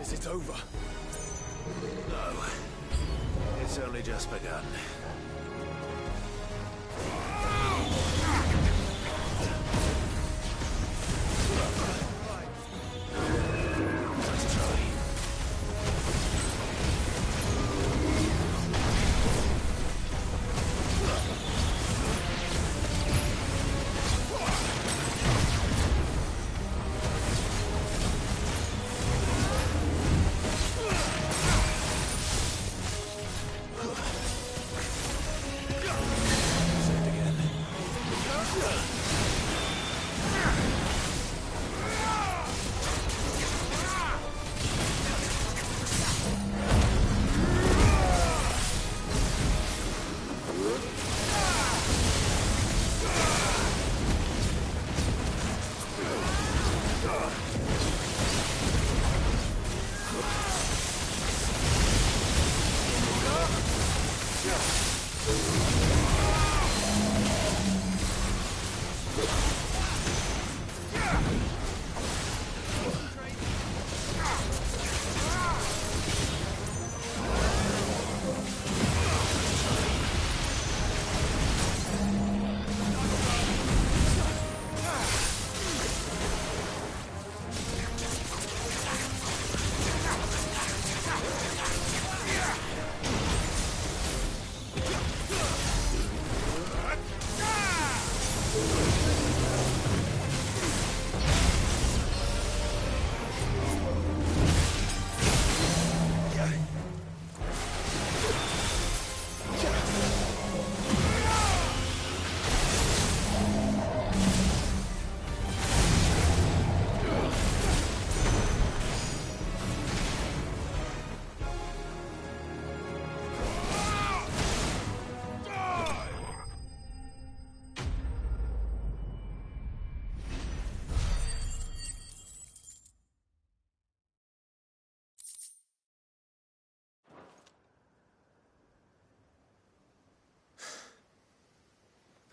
Is it over? No. It's only just begun. Let's try.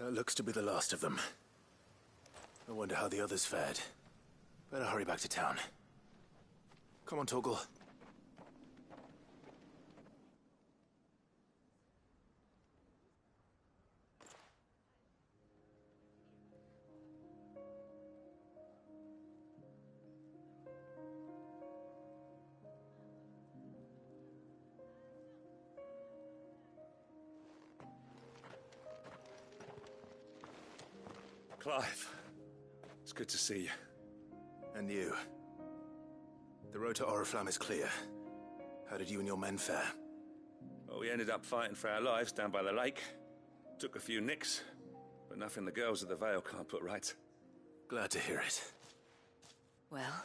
That looks to be the last of them. I wonder how the others fared. Better hurry back to town. Come on, Torgal. Clive, it's good to see you. And you. The road to Oriflamme is clear. How did you and your men fare? Well, we ended up fighting for our lives down by the lake. Took a few nicks, but nothing the girls of the Vale can't put right. Glad to hear it. Well,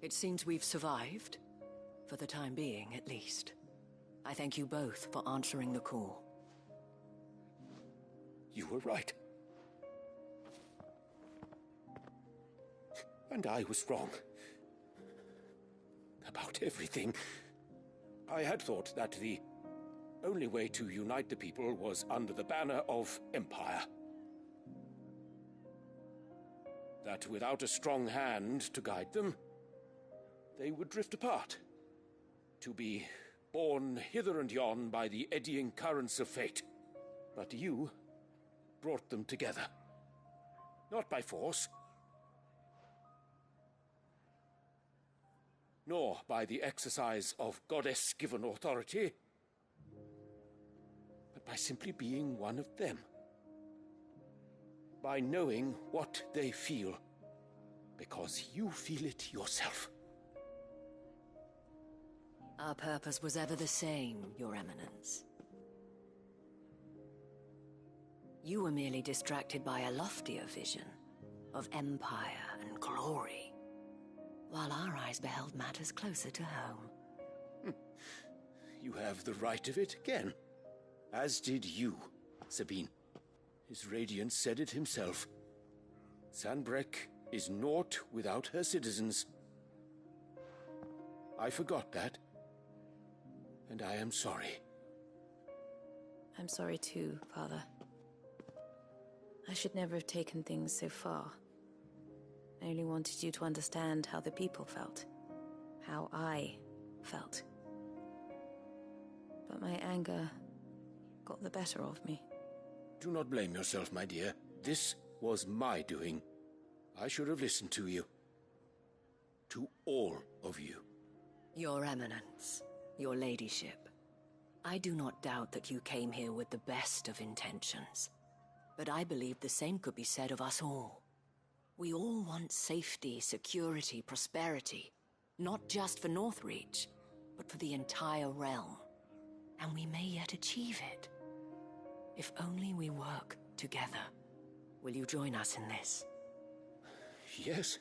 it seems we've survived. For the time being, at least. I thank you both for answering the call. You were right. And I was wrong. About everything. I had thought that the only way to unite the people was under the banner of Empire. That without a strong hand to guide them, they would drift apart. To be borne hither and yon by the eddying currents of fate. But you brought them together. Not by force, nor by the exercise of goddess-given authority, but by simply being one of them. By knowing what they feel, because you feel it yourself. Our purpose was ever the same, Your Eminence. You were merely distracted by a loftier vision of empire and glory, while our eyes beheld matters closer to home. You have the right of it again. As did you, Sabine. His radiance said it himself. Sanbreque is naught without her citizens. I forgot that, and I am sorry. I'm sorry too, Father. I should never have taken things so far. I only wanted you to understand how the people felt. How I felt. But my anger got the better of me. Do not blame yourself, my dear. This was my doing. I should have listened to you. To all of you. Your Eminence, your ladyship, I do not doubt that you came here with the best of intentions. But I believe the same could be said of us all. We all want safety, security, prosperity. Not just for Northreach, but for the entire realm. And we may yet achieve it. If only we work together. Will you join us in this? Yes.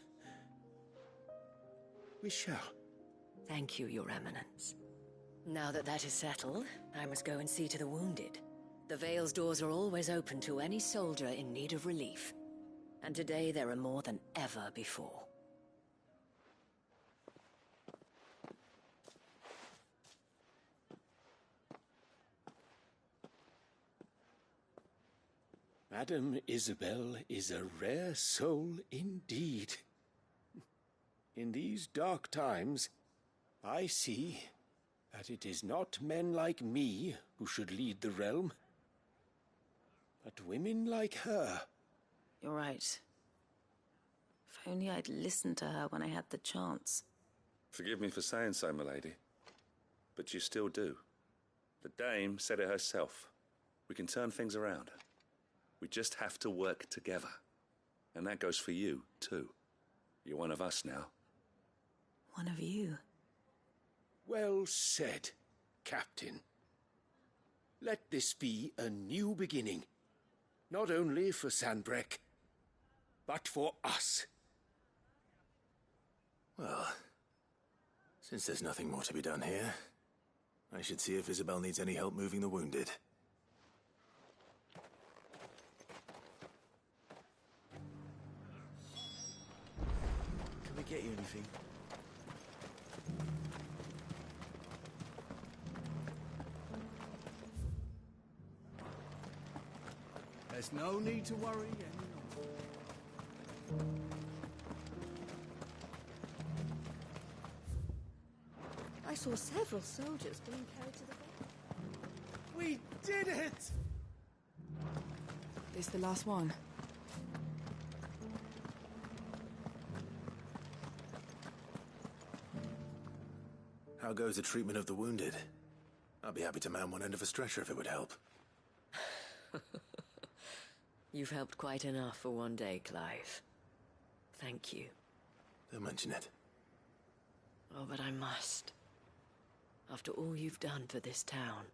We shall. Thank you, Your Eminence. Now that that is settled, I must go and see to the wounded. The Vale's doors are always open to any soldier in need of relief. And today there are more than ever before. Madame Isabel is a rare soul indeed. In these dark times, I see that it is not men like me who should lead the realm, but women like her. You're right. If only I'd listened to her when I had the chance. Forgive me for saying so, milady, but you still do. The Dame said it herself. We can turn things around. We just have to work together. And that goes for you, too. You're one of us now. One of you. Well said, Captain. Let this be a new beginning. Not only for Sanbreque, but for us. Well, since there's nothing more to be done here, I should see if Isabel needs any help moving the wounded. Can we get you anything? There's no need to worry any longer. I saw several soldiers being carried to the bed. We did it! This the last one? How goes the treatment of the wounded? I'd be happy to man one end of a stretcher if it would help. You've helped quite enough for one day, Clive. Thank you. Don't mention it. Oh, but I must. After all you've done for this town,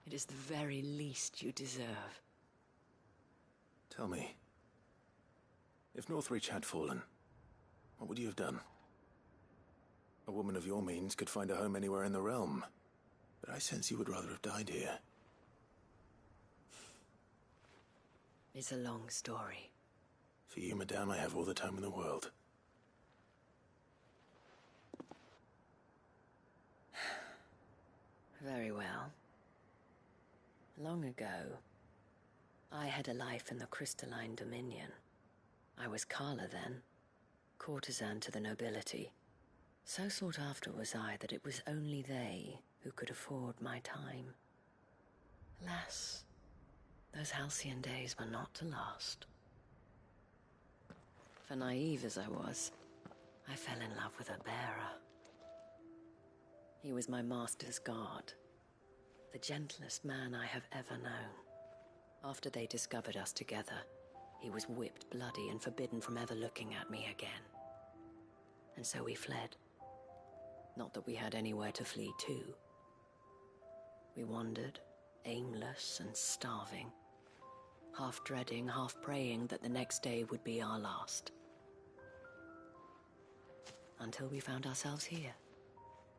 it is the very least you deserve. Tell me, if Northreach had fallen, what would you have done? A woman of your means could find a home anywhere in the realm, but I sense you would rather have died here. It's a long story. For you, madame, I have all the time in the world. Very well. Long ago, I had a life in the Crystalline Dominion. I was Carla then, courtesan to the nobility. So sought after was I that it was only they who could afford my time. Alas, those halcyon days were not to last. For naive as I was, I fell in love with a bearer. He was my master's guard, the gentlest man I have ever known. After they discovered us together, he was whipped bloody and forbidden from ever looking at me again. And so we fled. Not that we had anywhere to flee to. We wandered, aimless and starving, half dreading, half praying that the next day would be our last. Until we found ourselves here,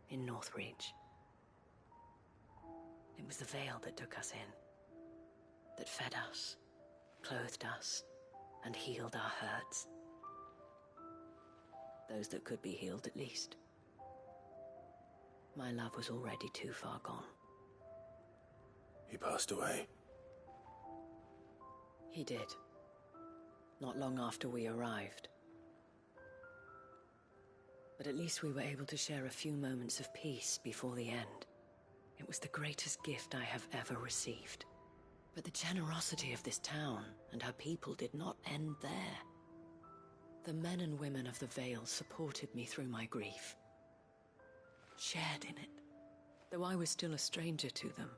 in Northreach. It was the veil that took us in, that fed us, clothed us, and healed our hurts. Those that could be healed, at least. My love was already too far gone. He passed away. He did. Not long after we arrived. But at least we were able to share a few moments of peace before the end. It was the greatest gift I have ever received. But the generosity of this town and her people did not end there. The men and women of the Vale supported me through my grief. Shared in it, though I was still a stranger to them.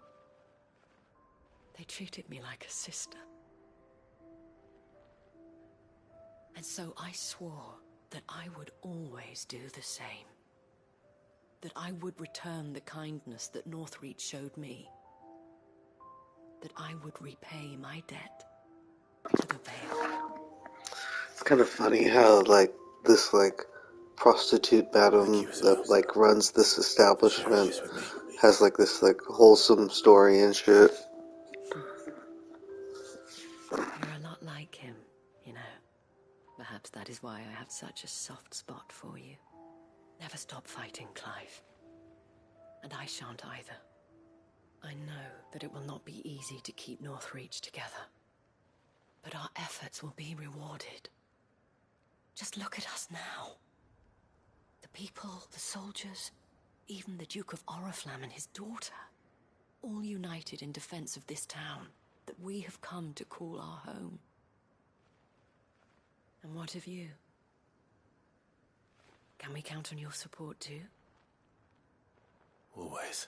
They treated me like a sister. And so I swore that I would always do the same. That I would return the kindness that Northreach showed me. That I would repay my debt to the Vale. It's kind of funny how, this, prostitute madam that, runs this establishment has, this, wholesome story and shit. You're a lot like him, you know. Perhaps that is why I have such a soft spot for you. Never stop fighting, Clive. And I shan't either. I know that it will not be easy to keep Northreach together. But our efforts will be rewarded. Just look at us now. The people, the soldiers, even the Duke of Oriflamme and his daughter, all united in defense of this town that we have come to call our home. And what of you? Can we count on your support too? Always.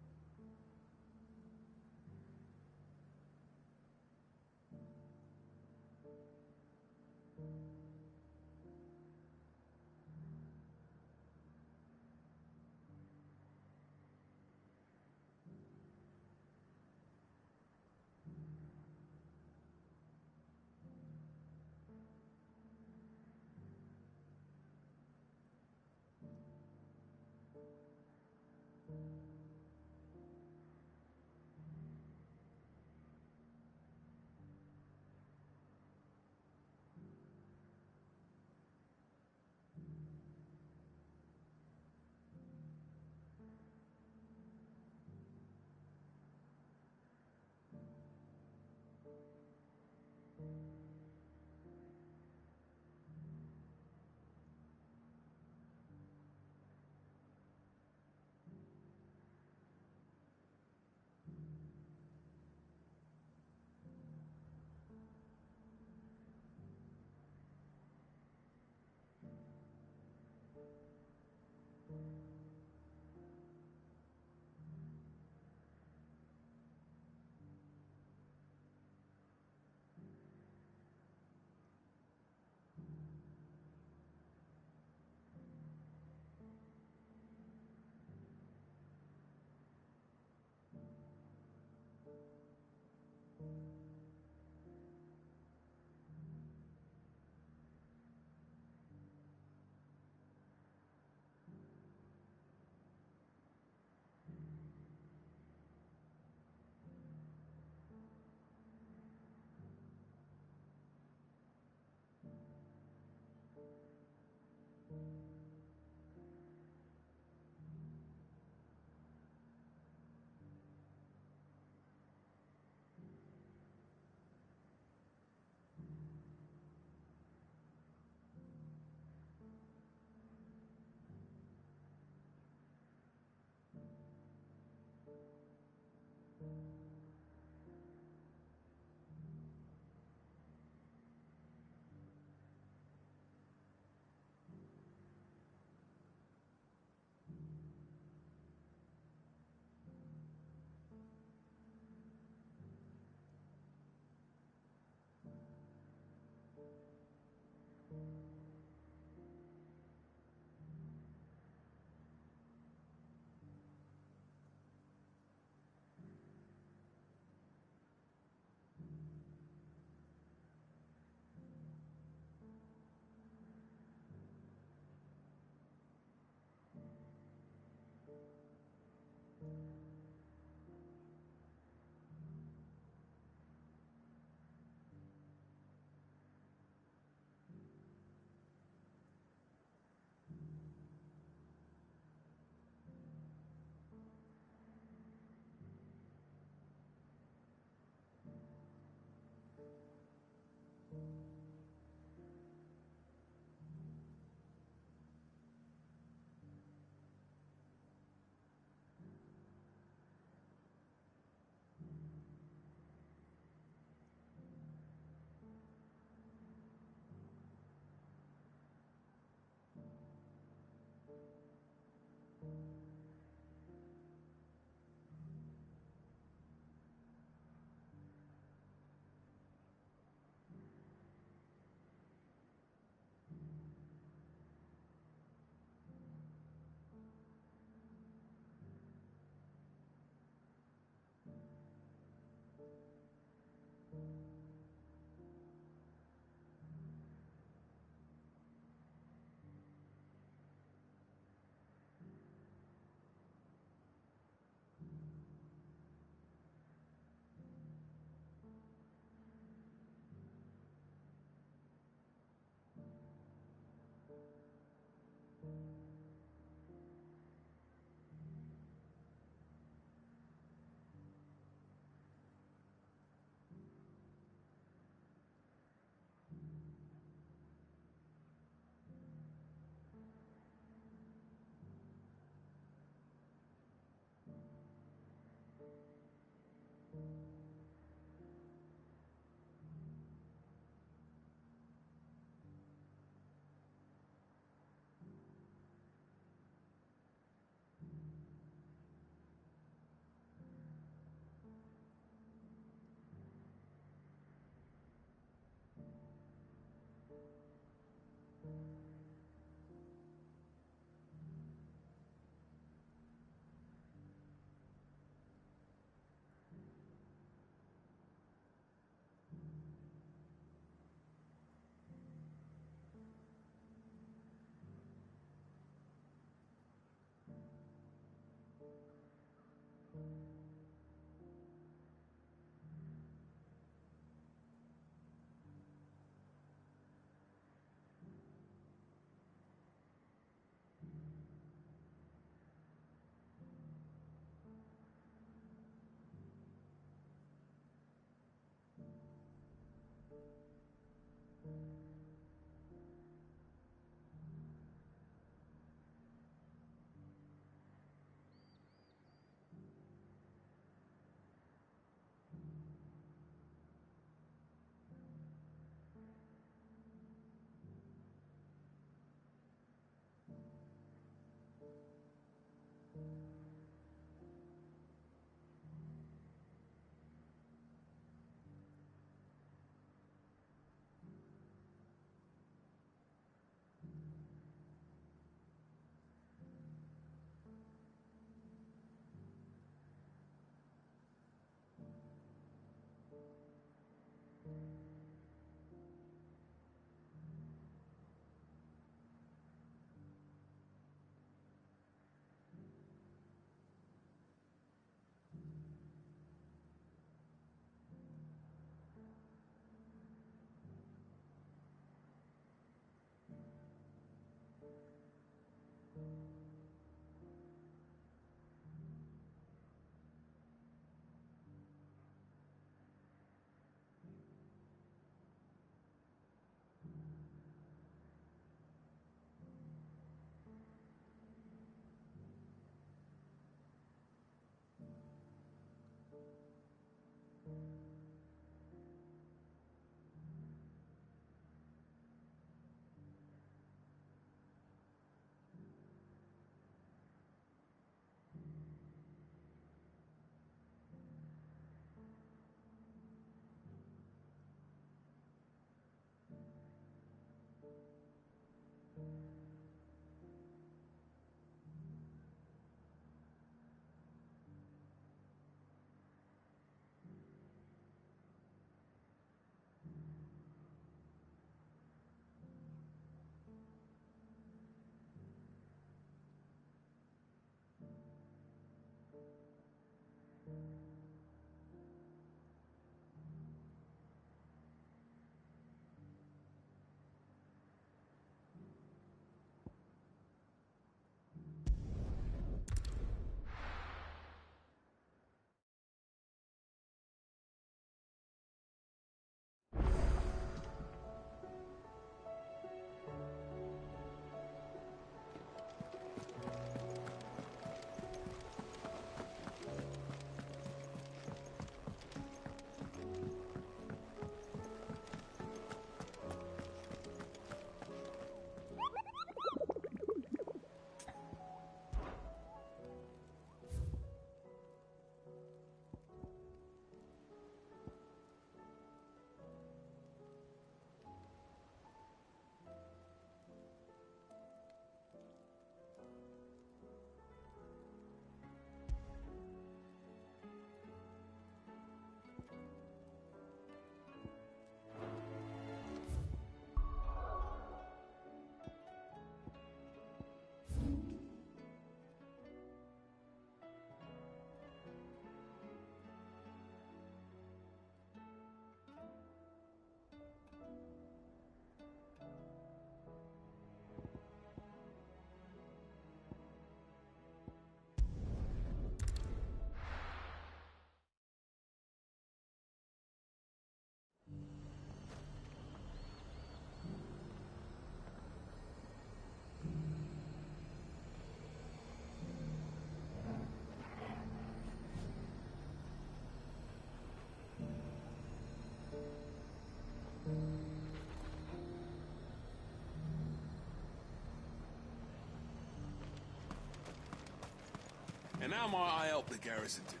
How might I help the garrison today?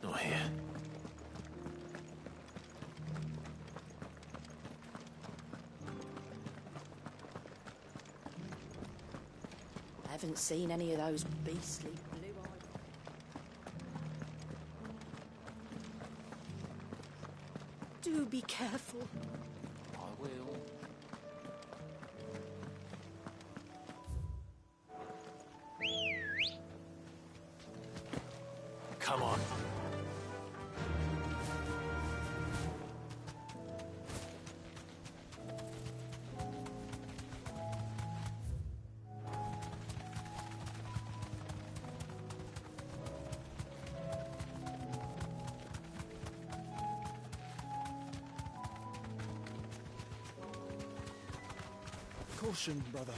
Not here. I haven't seen any of those beastly blue-eyed... Do be careful. I will. Come on. Caution, brother.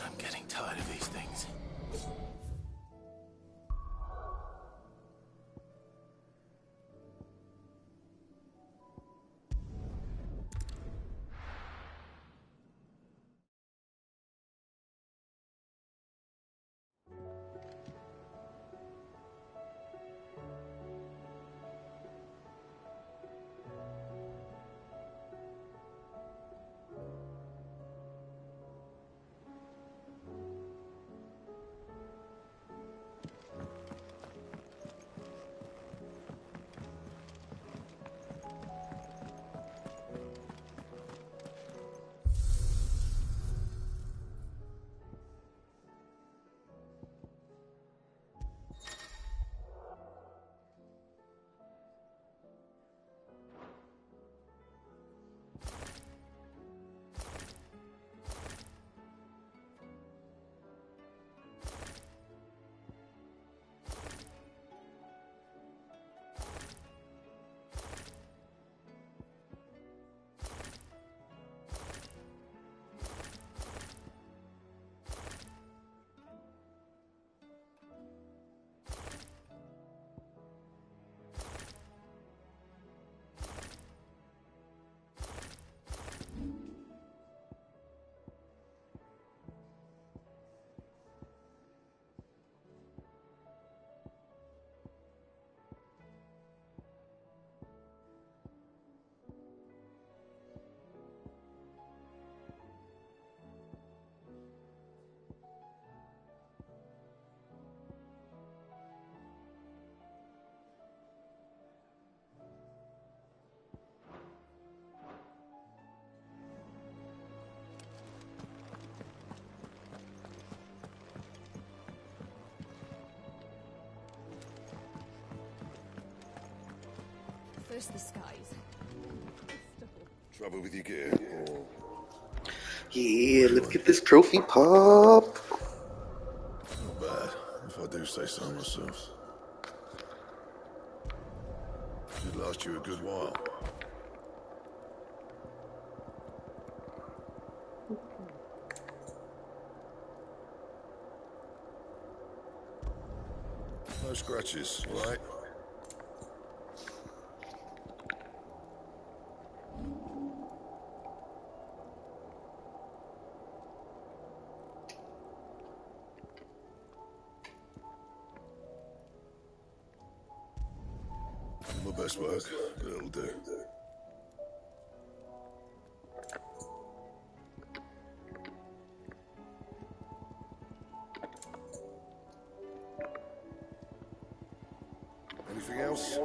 I'm getting tired of these things. First the skies. Trouble with your gear, or... Yeah, let's get this trophy pop. Not bad, if I do say so myself. Should last you a good while. No scratches, right? My best work, but it'll do. Anything else?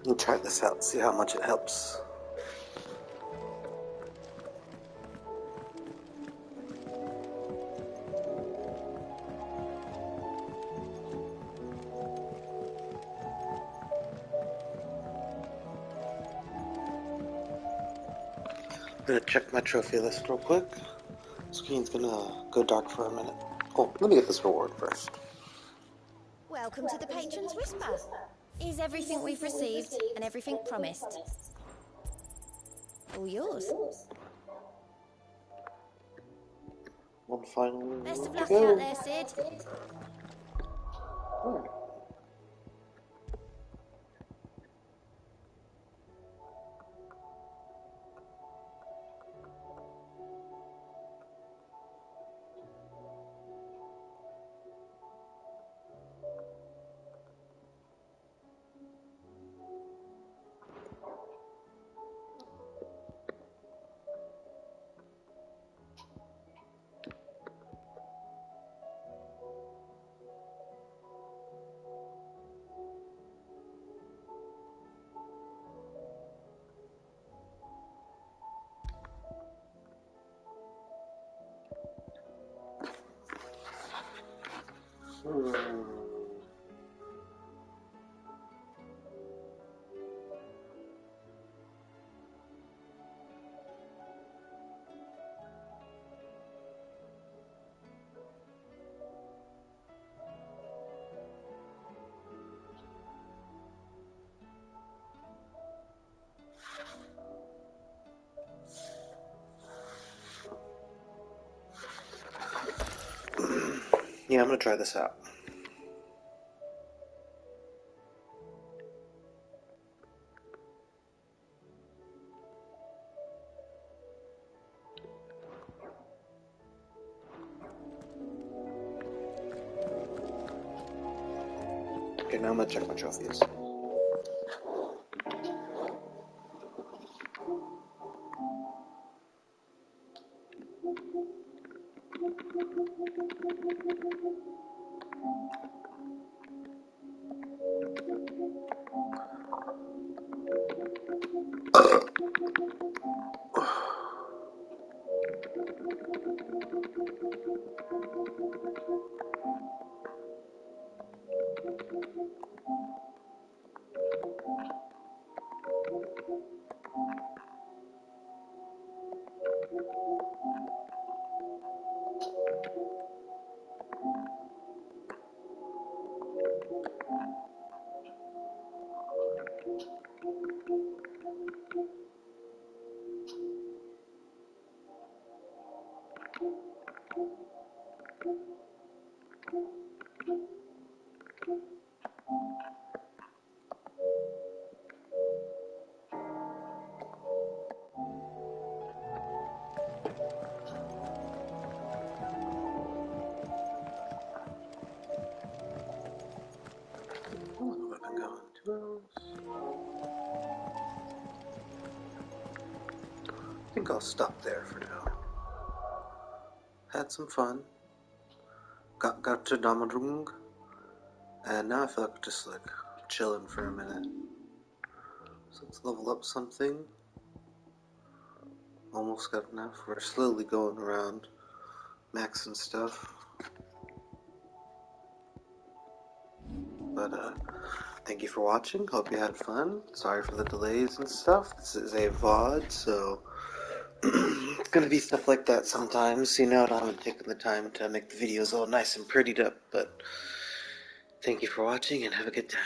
Let me try this out, see how much it helps. I'm gonna check my trophy list real quick. Screen's gonna go dark for a minute. Oh, let me get this reward first. Welcome to the Patron's Whisper. Is everything we've received and everything promised? All yours. One final Best of to luck go. out there, Sid. Alright. Yeah, I'm gonna try this out. Okay, now I'm gonna check my trophies. I think I'll stop there for now. Had some fun. Got to Damadrung. And now I feel like just like chilling for a minute. So let's level up something. Almost got enough. We're slowly going around maxing stuff. But thank you for watching. Hope you had fun. Sorry for the delays and stuff. This is a VOD, so it's gonna be stuff like that sometimes. You know, I haven't taken the time to make the videos all nice and prettied up, but thank you for watching and have a good time.